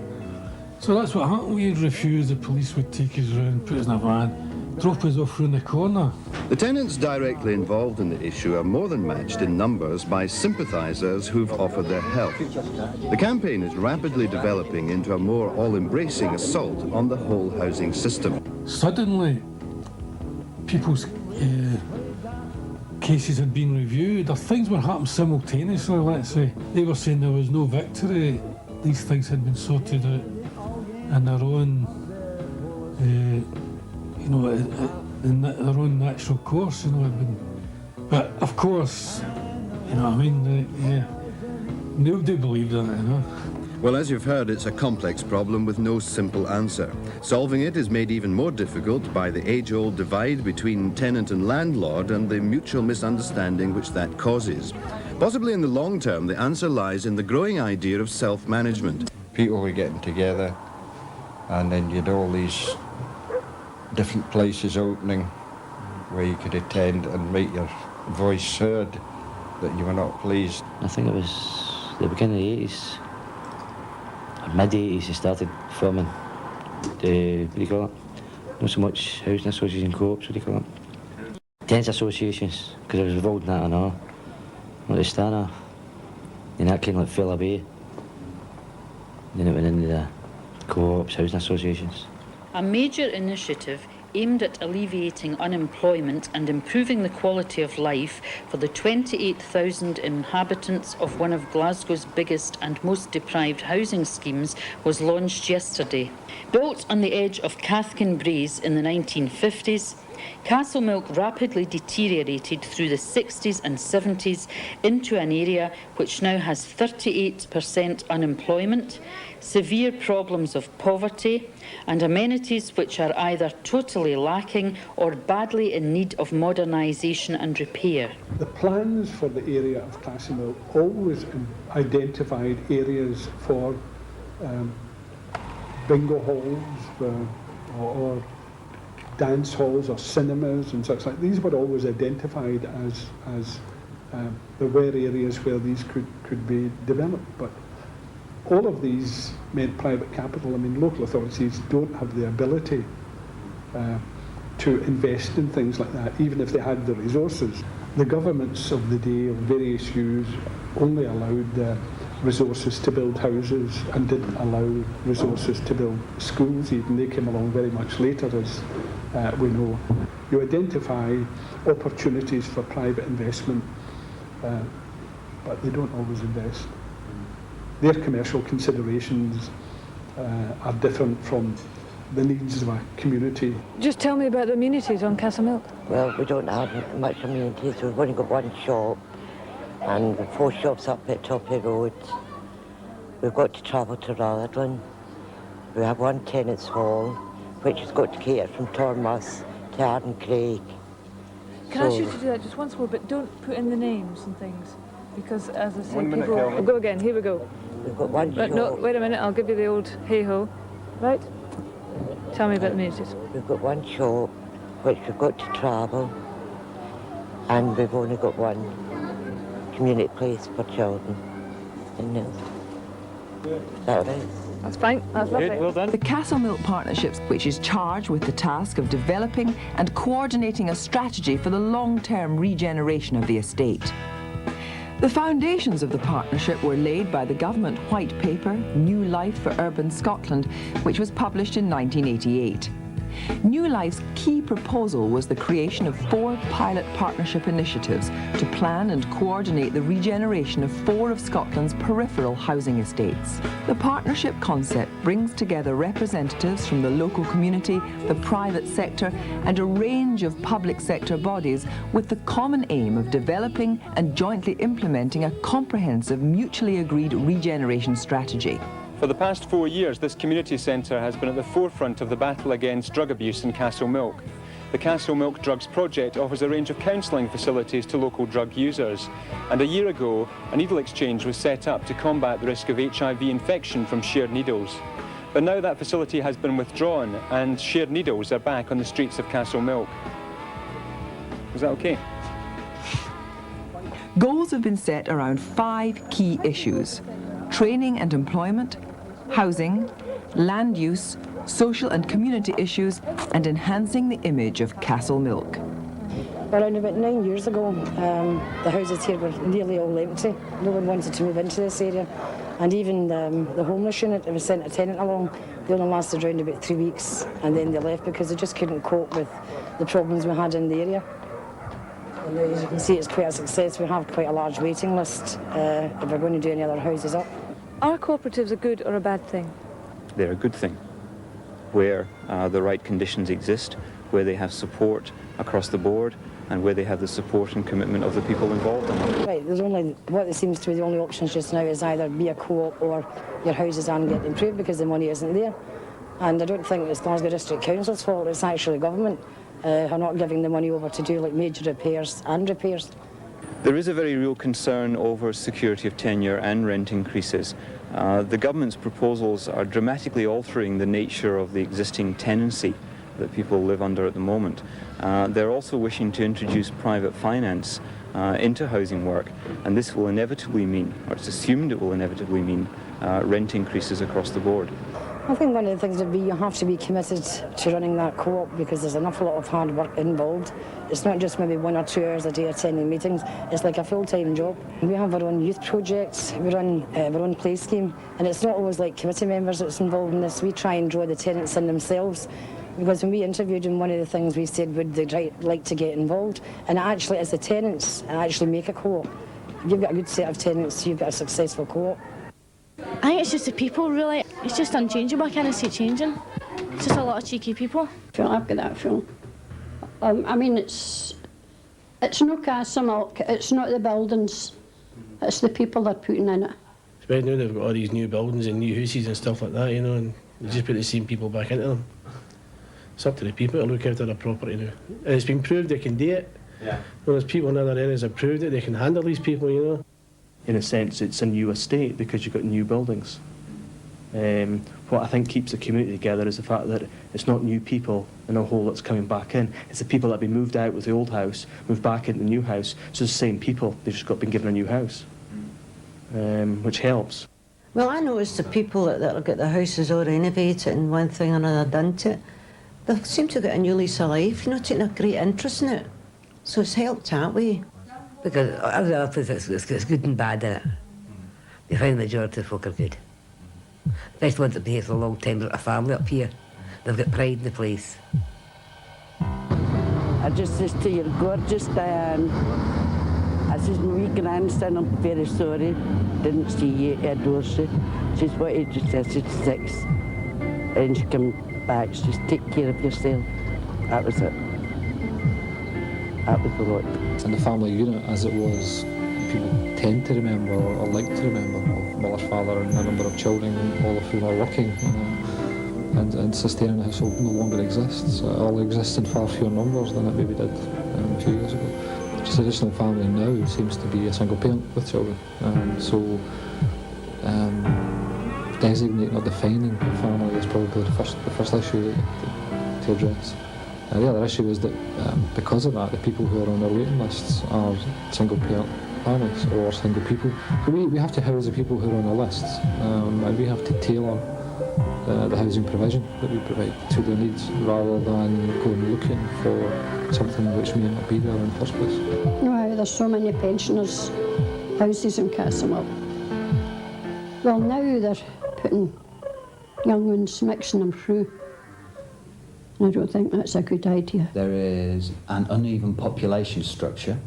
Speaker 26: So that's what happened. We'd refuse, the police would take us around, put us in a van, drop us off round the corner.
Speaker 27: The tenants directly involved in the issue are more than matched in numbers by sympathisers who've offered their help. The campaign is rapidly developing into a more all-embracing assault on the whole housing system.
Speaker 26: Suddenly, people's cases had been reviewed, or things were happening simultaneously, let's say. They were saying there was no victory. These things had been sorted out in their own, in their own natural course, But of course, nobody believed in it,
Speaker 27: Well, as you've heard, it's a complex problem with no simple answer. Solving it is made even more difficult by the age-old divide between tenant and landlord and the mutual misunderstanding which that causes. Possibly in the long term, the answer lies in the growing idea of self-management.
Speaker 2: People were getting together, and then you had all these different places opening where you could attend and make your voice heard that you were not pleased.
Speaker 11: I think it was the beginning of the 80s, or mid-80s, they started forming the, what do you call it? Not so much housing association co-ops, what do you call it? Tenants associations, because I was involved in that and all. Like the Stana, and that kind of fell away. Then it went into the co-ops, housing associations.
Speaker 4: A major initiative aimed at alleviating unemployment and improving the quality of life for the 28,000 inhabitants of one of Glasgow's biggest and most deprived housing schemes was launched yesterday. Built on the edge of Cathkin Braes in the 1950s, Castlemilk rapidly deteriorated through the 60s and 70s into an area which now has 38% unemployment, severe problems of poverty, and amenities which are either totally lacking or badly in need of modernisation and repair.
Speaker 8: The plans for the area of Castlemilk always identified areas for bingo halls or dance halls or cinemas and such like. These were always identified as there were areas where these could be developed, but all of these meant private capital. I mean, local authorities don't have the ability to invest in things like that, even if they had the resources. The governments of the day of various hues only allowed resources to build houses and didn't allow resources to build schools. Even they came along very much later, as we know. You identify opportunities for private investment, but they don't always invest. Their commercial considerations are different from the needs of a community.
Speaker 14: Just tell me about the amenities on Castlemilk.
Speaker 15: Well, we don't have much amenities. We've only got one shop and 4 shops up at Toppy Road. We've got to travel to Rutherglen. We have one tenants' hall, which has got to cater from Tormouth to Arden Craig.
Speaker 14: Can I ask you to do that just once more, but don't put in the names and things, because as I said, people... We'll go again, here we go.
Speaker 15: We've got one shop.
Speaker 14: No, wait a minute, I'll give you the old hey-ho. Right. Tell me about the amenities.
Speaker 10: We've got one shop, which we've got to travel, and we've only got one community place for children. And is that all right?
Speaker 14: That's fine. That's lovely.
Speaker 7: Well done. The Castlemilk Partnerships, which is charged with the task of developing and coordinating a strategy for the long-term regeneration of the estate. The foundations of the partnership were laid by the government white paper, New Life for Urban Scotland, which was published in 1988. New Life's key proposal was the creation of 4 pilot partnership initiatives to plan and coordinate the regeneration of 4 of Scotland's peripheral housing estates. The partnership concept brings together representatives from the local community, the private sector, and a range of public sector bodies with the common aim of developing and jointly implementing a comprehensive, mutually agreed regeneration strategy.
Speaker 16: For the past 4 years, this community centre has been at the forefront of the battle against drug abuse in Castlemilk. The Castlemilk Drugs Project offers a range of counselling facilities to local drug users. And a year ago, a needle exchange was set up to combat the risk of HIV infection from shared needles. But now that facility has been withdrawn and shared needles are back on the streets of Castlemilk. Is that okay?
Speaker 7: Goals have been set around 5 key issues: training and employment, housing, land use, social and community issues, and enhancing the image of Castlemilk.
Speaker 18: Around about 9 years ago, the houses here were nearly all empty. No one wanted to move into this area. And even the homeless unit, it was sent a tenant along. They only lasted around about 3 weeks, and then they left because they just couldn't cope with the problems we had in the area. And as you can see, it's quite a success. We have quite a large waiting list if we're going to do any other houses up.
Speaker 14: Are cooperatives a good or a bad thing?
Speaker 19: They're a good thing, where the right conditions exist, where they have support across the board, and where they have the support and commitment of the people involved in it.
Speaker 18: Right, there's only, what it seems to be the only options just now is either be a co-op or your houses aren't getting improved because the money isn't there. And I don't think it's Glasgow District Council's fault, it's actually government who are not giving the money over to do like major repairs and repairs.
Speaker 19: There is a very real concern over security of tenure and rent increases. The government's proposals are dramatically altering the nature of the existing tenancy that people live under at the moment. They're also wishing to introduce private finance into housing work, and this will inevitably mean, or it's assumed it will inevitably mean, rent increases across the board.
Speaker 18: I think one of the things would be you have to be committed to running that co-op because there's an awful lot of hard work involved. It's not just maybe 1 or 2 hours a day attending meetings, it's like a full-time job. We have our own youth projects, we run our own play scheme, and it's not always like committee members that's involved in this. We try and draw the tenants in themselves, because when we interviewed them, one of the things we said, would they like to get involved? And actually, as the tenants actually make a co-op. You've got a good set of tenants, you've got a successful co-op.
Speaker 21: I think it's just the people, really. It's just unchangeable. I can't see it changing. It's just a lot of cheeky people.
Speaker 22: I've got that feeling. I mean, it's not Castlemilk, it's not the buildings, it's the people they're putting in it.
Speaker 1: Especially now they've got all these new buildings and new houses and stuff like that, you know, and they just put the same people back into them. It's up to the people to look after their property now. And it's been proved they can do it. Yeah. Well, there's people in other areas that have proved it, they can handle these people, you know.
Speaker 23: In a sense, it's a new estate because you've got new buildings. What I think keeps the community together is the fact that it's not new people in a whole that's coming back in. It's the people that have been moved out with the old house, moved back into the new house. So it's the same people, they've just been given a new house, which helps.
Speaker 15: Well, I noticed the people that have got the houses all renovated and one thing or another done to it, they seem to get a new lease of life, you know, taking a great interest in it. So it's helped that way.
Speaker 28: Because other places, it's good and bad in it. You find the majority of folk are good. Especially ones that have been here for a long time, they've got a family up here. They've got pride in the place.
Speaker 29: I just says to your gorgeous Diane, I says, my wee grandson, I'm very sorry, didn't see you at Dorsey. She's what age is this? She's 6. And she came back, she says, take care of yourself. That was it. That was the lot.
Speaker 20: And the family unit, as it was, people tend to remember or like to remember of mother, father and a number of children, all of whom are working, and sustaining a household no longer exists. It all exists in far fewer numbers than it maybe did a few years ago. The traditional family now seems to be a single parent with children. designating or defining family is probably the first issue to address. The other issue is that because of that, the people who are on our waiting lists are single parent families or single people. So we have to house the people who are on our lists, and we have to tailor the housing provision that we provide to their needs rather than going looking for something which may not be there in the first place.
Speaker 22: No, there's so many pensioners' houses in Castlemilk. Well, now they're putting young ones, mixing them through. And I don't think that's a good idea.
Speaker 3: There is an uneven population structure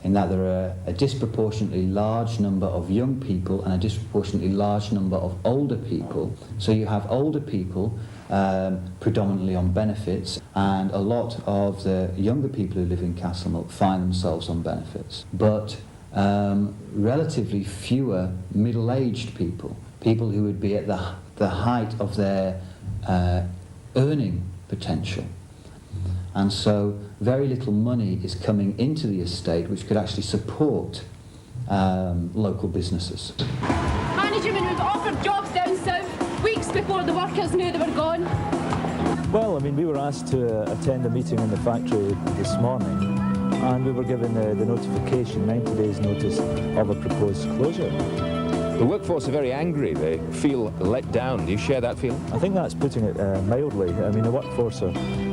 Speaker 3: in that there are a disproportionately large number of young people and a disproportionately large number of older people. So you have older people predominantly on benefits, and a lot of the younger people who live in Castlemilk find themselves on benefits. But relatively fewer middle-aged people, people who would be at the height of their earning potential. And so very little money is coming into the estate which could actually support local businesses.
Speaker 21: Management was offered jobs down south weeks before the workers knew they were gone.
Speaker 5: Well, I mean, we were asked to attend a meeting in the factory this morning, and we were given the notification, 90 days notice, of a proposed closure.
Speaker 6: The workforce are very angry. They feel let down. Do you share that feeling?
Speaker 5: I think that's putting it mildly. I mean, the workforce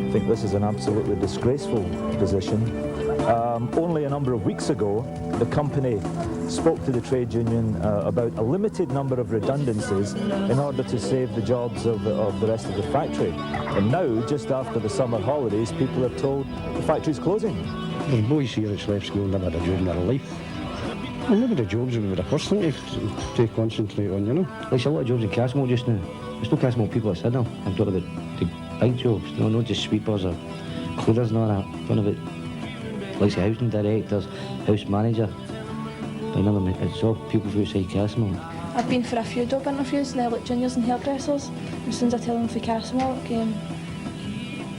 Speaker 5: think this is an absolutely disgraceful position. Only a number of weeks ago, the company spoke to the trade union about a limited number of redundancies in order to save the jobs of the rest of the factory. And now, just after the summer holidays, people are told the factory's closing.
Speaker 9: There's boys here that's left school never had a job in their life. And maybe the jobs would be the first thing to concentrate on, you know.
Speaker 11: There's a lot of jobs in Castlemilk just now. There's no Castlemilk people at Sydney. I'm talking about the big jobs, no, not just sweepers or cleaners and all that. I'm talking about like housing directors, house manager. It's all people from outside Castlemilk.
Speaker 21: I've been for a few job interviews now, like juniors and hairdressers. As soon as I tell them for Castlemilk,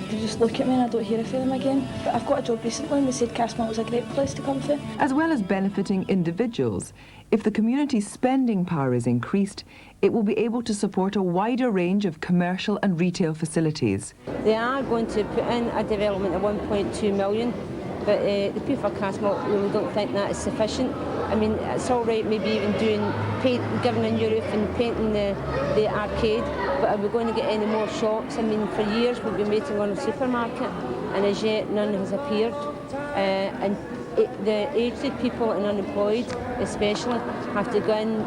Speaker 21: they just look at me and I don't hear from them again. But I've got a job recently and they said Castlemilk was a great place to come to.
Speaker 7: As well as benefiting individuals, if the community's spending power is increased, it will be able to support a wider range of commercial and retail facilities.
Speaker 12: They are going to put in a development of 1.2 million, but the people of Castlemilk really don't think that is sufficient. I mean, it's all right maybe even giving a new roof and painting the arcade, but are we going to get any more shops? I mean, for years we've been waiting on a supermarket, and as yet none has appeared. The aged people and unemployed especially have to go in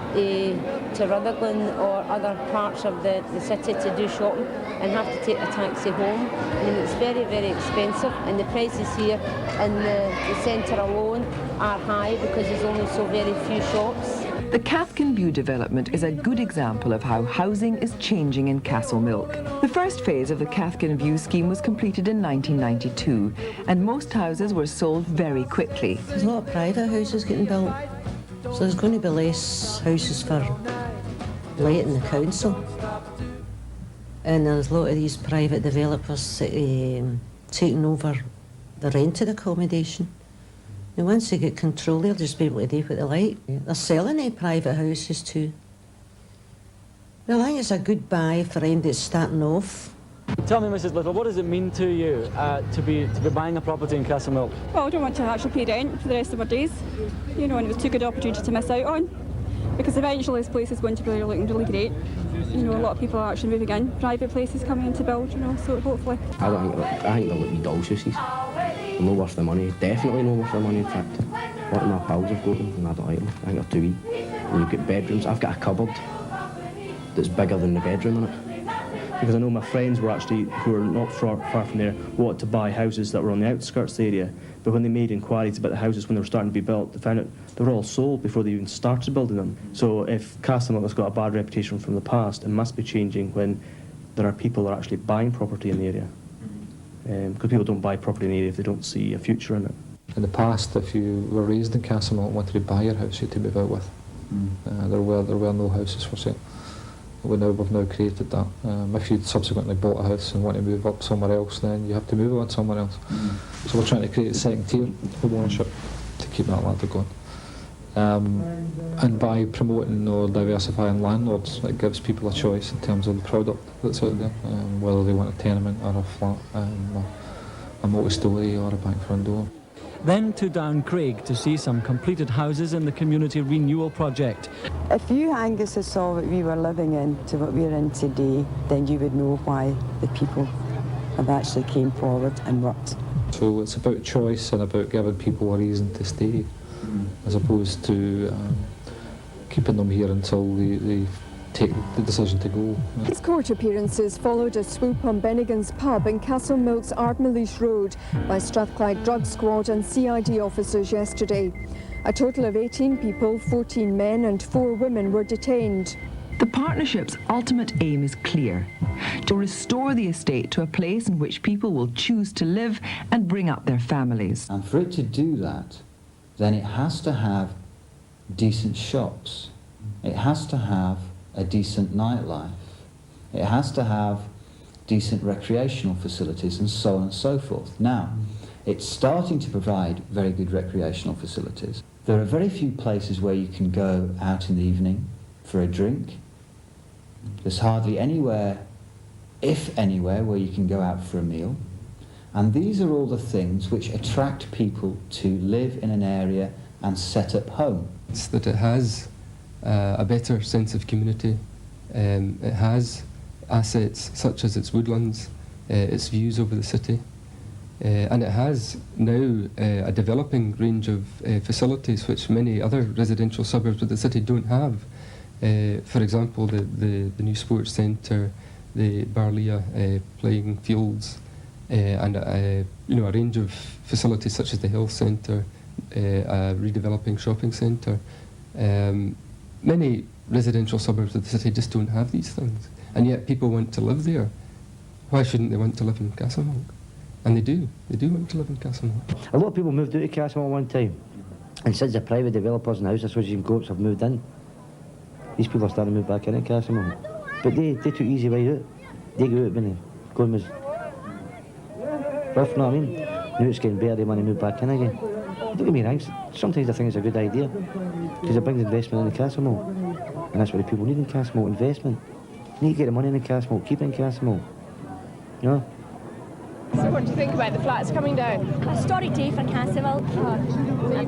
Speaker 12: to Rutherglen or other parts of the city to do shopping and have to take a taxi home. I mean, it's very, very expensive, and the prices here in the centre alone are high because there's only so very few shops.
Speaker 7: The Cathkin View development is a good example of how housing is changing in Castlemilk. The first phase of the Cathkin View scheme was completed in 1992, and most houses were sold very quickly.
Speaker 15: There's a lot of private houses getting built, so there's going to be less houses for let in the council. And there's a lot of these private developers taking over the rented accommodation. And once they get control, they'll just be able to do what they like. They're selling their private houses too. Well, I think it's a good buy for anyone that's starting off.
Speaker 13: Tell me, Mrs. Little, what does it mean to you to be buying a property in Castlemilk?
Speaker 17: Well, I don't want to actually pay rent for the rest of our days, you know, and it was too good an opportunity to miss out on, because eventually this place is going to be looking really great. You know, a lot of people are actually moving in, private places coming in to build, you know, so hopefully.
Speaker 24: I think they're looking dolls houses. They're not worth the money, definitely not worth the money, in fact. A lot of my pals have got them and I don't like them. I think they're too wee. And you've got bedrooms. I've got a cupboard that's bigger than the bedroom in it.
Speaker 23: Because I know my friends were actually, who are not far from there, wanted to buy houses that were on the outskirts of the area, but when they made inquiries about the houses when they were starting to be built, they found out they were all sold before they even started building them. So if Castlemilk has got a bad reputation from the past, it must be changing when there are people that are actually buying property in the area. Because people don't buy property in the area if they don't see a future in it.
Speaker 20: In the past, if you were raised in Castlemilk and wanted to buy your house, you had to move out with. There were no houses for sale. We've now created that. If you subsequently bought a house and want to move up somewhere else, then you have to move on somewhere else. So we're trying to create a second tier of ownership to keep that ladder going. And by promoting or diversifying landlords, it gives people a choice in terms of the product that's out there, whether they want a tenement or a flat, a multi-storey or a bank front door.
Speaker 13: Then to Down Craig to see some completed houses in the community renewal project.
Speaker 2: If you, Angus, had saw what we were living in to what we're in today, then you would know why the people have actually came forward and worked.
Speaker 20: So it's about choice and about giving people a reason to stay, as opposed to keeping them here until they take the decision to go.
Speaker 4: His court appearances followed a swoop on Bennigan's pub in Castlemilk's Ardmalish Road by Strathclyde Drug Squad and CID officers yesterday. A total of 18 people, 14 men and 4 women were detained.
Speaker 7: The partnership's ultimate aim is clear: to restore the estate to a place in which people will choose to live and bring up their families.
Speaker 3: And for it to do that, then it has to have decent shops. It has to have a decent nightlife. It has to have decent recreational facilities and so on and so forth. Now, it's starting to provide very good recreational facilities. There are very few places where you can go out in the evening for a drink. There's hardly anywhere, if anywhere, where you can go out for a meal. And these are all the things which attract people to live in an area and set up home.
Speaker 8: It's that it has a better sense of community. It has assets such as its woodlands, its views over the city, and it has now a developing range of facilities which many other residential suburbs of the city don't have. For example, the new sports centre, the Barlia playing fields, and a range of facilities such as the health centre, a redeveloping shopping centre. Many residential suburbs of the city just don't have these things, and yet people want to live there. Why shouldn't they want to live in Castlemilk? And they do want to live in Castlemilk.
Speaker 11: A lot of people moved out of Castlemilk one time, and since the private developers and house association groups have moved in, these people are starting to move back into Castlemilk. But they took easy way out. They go out when the going was rough, you know what I mean? Now it's getting better, they want to move back in again. Don't get me wrong, sometimes I think it's a good idea, because it brings investment into Castlemilk, and that's what the people need in Castlemilk, investment. You need to get the money in Castlemilk, keep it in Castlemilk, you know?
Speaker 10: So what do you think about the flats coming down?
Speaker 14: A story day for Castlemilk,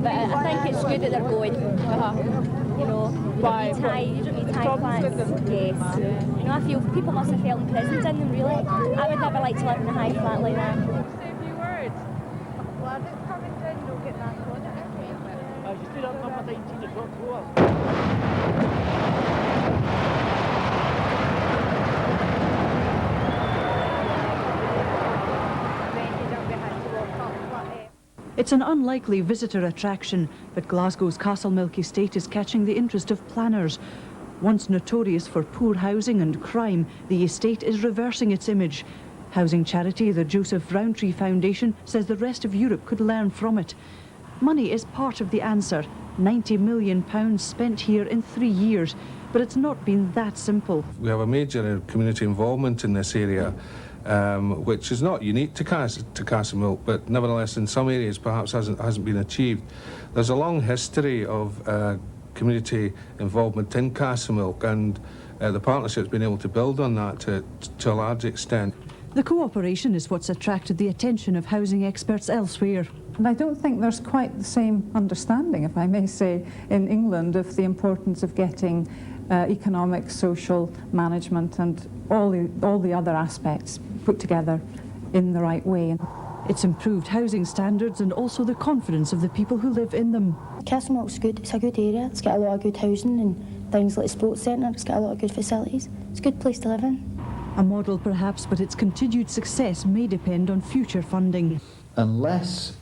Speaker 14: but I think it's good that they're going. You know,
Speaker 10: Why?
Speaker 14: You don't need high flats. Yes. You know, I feel people must have felt imprisoned in them, really. I would never like to live in a high flat like that.
Speaker 10: Say a few words. Well, if it's coming down, you'll get back on it. You stood up number 19 o'clock to
Speaker 16: It's an unlikely visitor attraction, but Glasgow's Castlemilk estate is catching the interest of planners. Once notorious for poor housing and crime, the estate is reversing its image. Housing charity, the Joseph Rowntree Foundation, says the rest of Europe could learn from it. Money is part of the answer. £90 million spent here in 3 years, but it's not been that simple.
Speaker 25: We have a major community involvement in this area, which is not unique to Castlemilk, but nevertheless in some areas perhaps hasn't been achieved. There's a long history of community involvement in Castlemilk, and the partnership's been able to build on that to a large extent.
Speaker 16: The cooperation is what's attracted the attention of housing experts elsewhere.
Speaker 26: And I don't think there's quite the same understanding, if I may say, in England of the importance of getting economic, social, management and all the other aspects put together in the right way.
Speaker 16: It's improved housing standards and also the confidence of the people who live in them.
Speaker 27: Castlemilk's good. It's a good area. It's got a lot of good housing and things like a sports centre. It's got a lot of good facilities. It's a good place to live in.
Speaker 16: A model perhaps, but its continued success may depend on future funding.
Speaker 3: Unless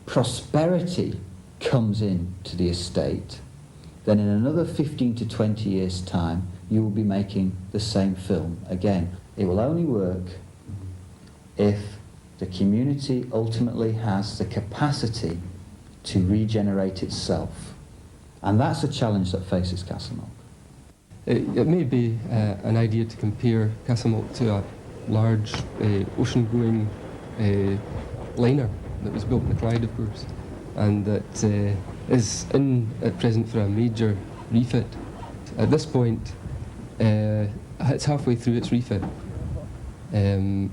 Speaker 3: prosperity comes in to the estate, then in another 15 to 20 years' time, you will be making the same film again. It will only work if the community ultimately has the capacity to regenerate itself. And that's a challenge that faces Castlemilk.
Speaker 8: It may be an idea to compare Castlemilk to a large ocean-going liner that was built in the Clyde, of course, and that is in at present for a major refit. At this point, it's halfway through its refit. And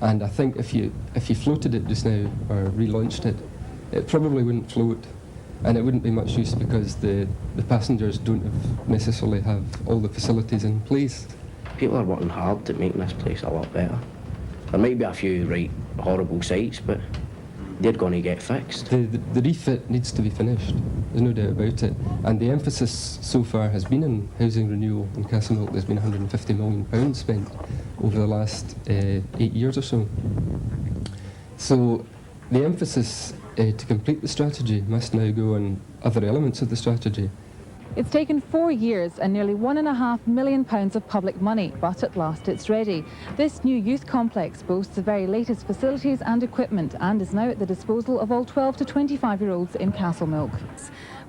Speaker 8: I think if you floated it just now or relaunched it, it probably wouldn't float, and it wouldn't be much use because the passengers don't necessarily have all the facilities in place.
Speaker 24: People are working hard to make this place a lot better. There might be a few right horrible sites, but they're going to get fixed.
Speaker 8: The refit needs to be finished, there's no doubt about it. And the emphasis so far has been in housing renewal in Castlemilk. There's been £150 million spent over the last 8 years or so. So the emphasis to complete the strategy must now go on other elements of the strategy.
Speaker 1: It's taken 4 years and nearly £1.5 million of public money, but at last it's ready. This new youth complex boasts the very latest facilities and equipment and is now at the disposal of all 12 to 25-year-olds in Castlemilk.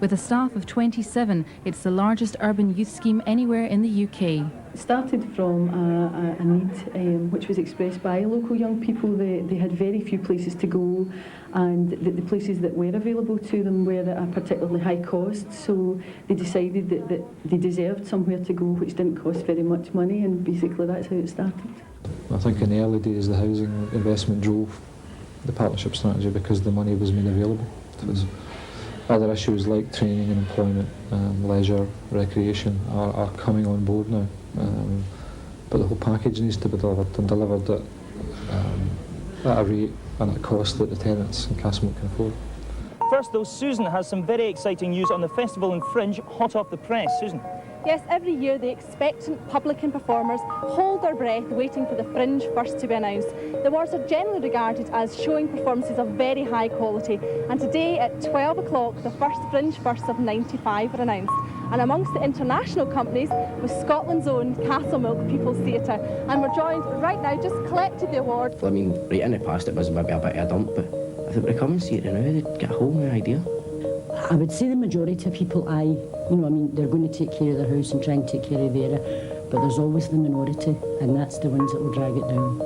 Speaker 1: With a staff of 27, it's the largest urban youth scheme anywhere in the UK.
Speaker 5: It started from a need which was expressed by local young people. They had very few places to go, and the places that were available to them were at a particularly high cost, so they decided that they deserved somewhere to go which didn't cost very much money, and basically that's how it started.
Speaker 20: I think in the early days the housing investment drove the partnership strategy because the money was made available. Other issues like training and employment, leisure, recreation are coming on board now. But the whole package needs to be delivered, and delivered at a rate and at a cost that the tenants in Castlemilk can afford.
Speaker 6: First though, Susan has some very exciting news on the festival in Fringe, hot off the press. Susan.
Speaker 1: Yes, every year the expectant public and performers hold their breath waiting for the Fringe first to be announced. The awards are generally regarded as showing performances of very high quality, and today at 12 o'clock the first Fringe firsts of 95 are announced. And amongst the international companies was Scotland's own Castlemilk People's Theatre, and we're joined right now, just collected the award.
Speaker 24: I mean, right in the past it was maybe a bit of a dump, but if they were to come and see it now, they'd get a whole new idea.
Speaker 9: I would say the majority of people, they're going to take care of their house and try and take care of their area, but there's always the minority, and that's the ones that will drag it down.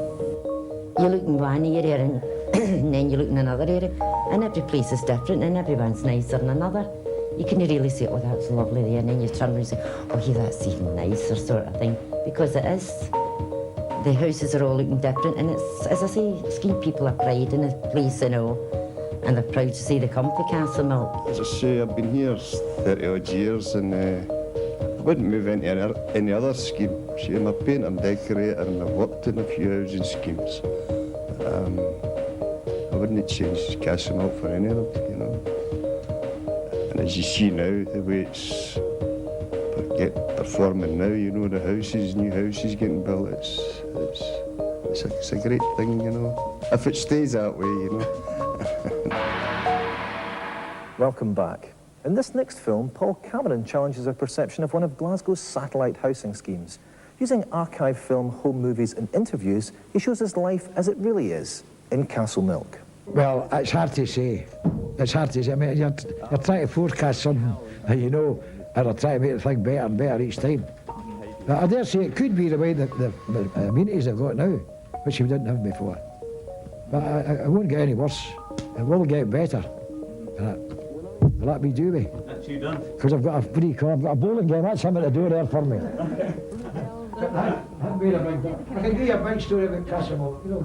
Speaker 18: You look in one area and then you look in another area, and every place is different and everyone's nicer than another. You can really say, oh, that's lovely there, and then you turn around and say, oh, yeah, that's even nicer, sort of thing, because it is. The houses are all looking different, and it's, as I say, scheme people are pride in the place, and they're proud to say they come to Castlemilk.
Speaker 19: As I say, I've been here 30 odd years, and I wouldn't move into any other scheme. See, I'm a painter and decorator, and I've worked in a few housing schemes. I wouldn't change Castlemilk for any of them, you know. And as you see now, the way it's performing now, you know, the houses, new houses getting built, it's a great thing, you know. If it stays that way, you know.
Speaker 22: Welcome back. In this next film, Paul Cameron challenges our perception of one of Glasgow's satellite housing schemes. Using archive film, home movies and interviews, he shows his life as it really is in Castlemilk.
Speaker 28: Well, it's hard to say. It's hard to say. I mean, you're trying to forecast something, and you know, and you're trying to make the thing better and better each time. But I dare say it could be the way that the amenities they've got now, which we didn't have before. But it won't get any worse. It will get better. Will that be Dewey?
Speaker 6: That's you done.
Speaker 28: Because I've got a bowling game. That's something to do there for me. I can give you a big story about Castlemilk. You know,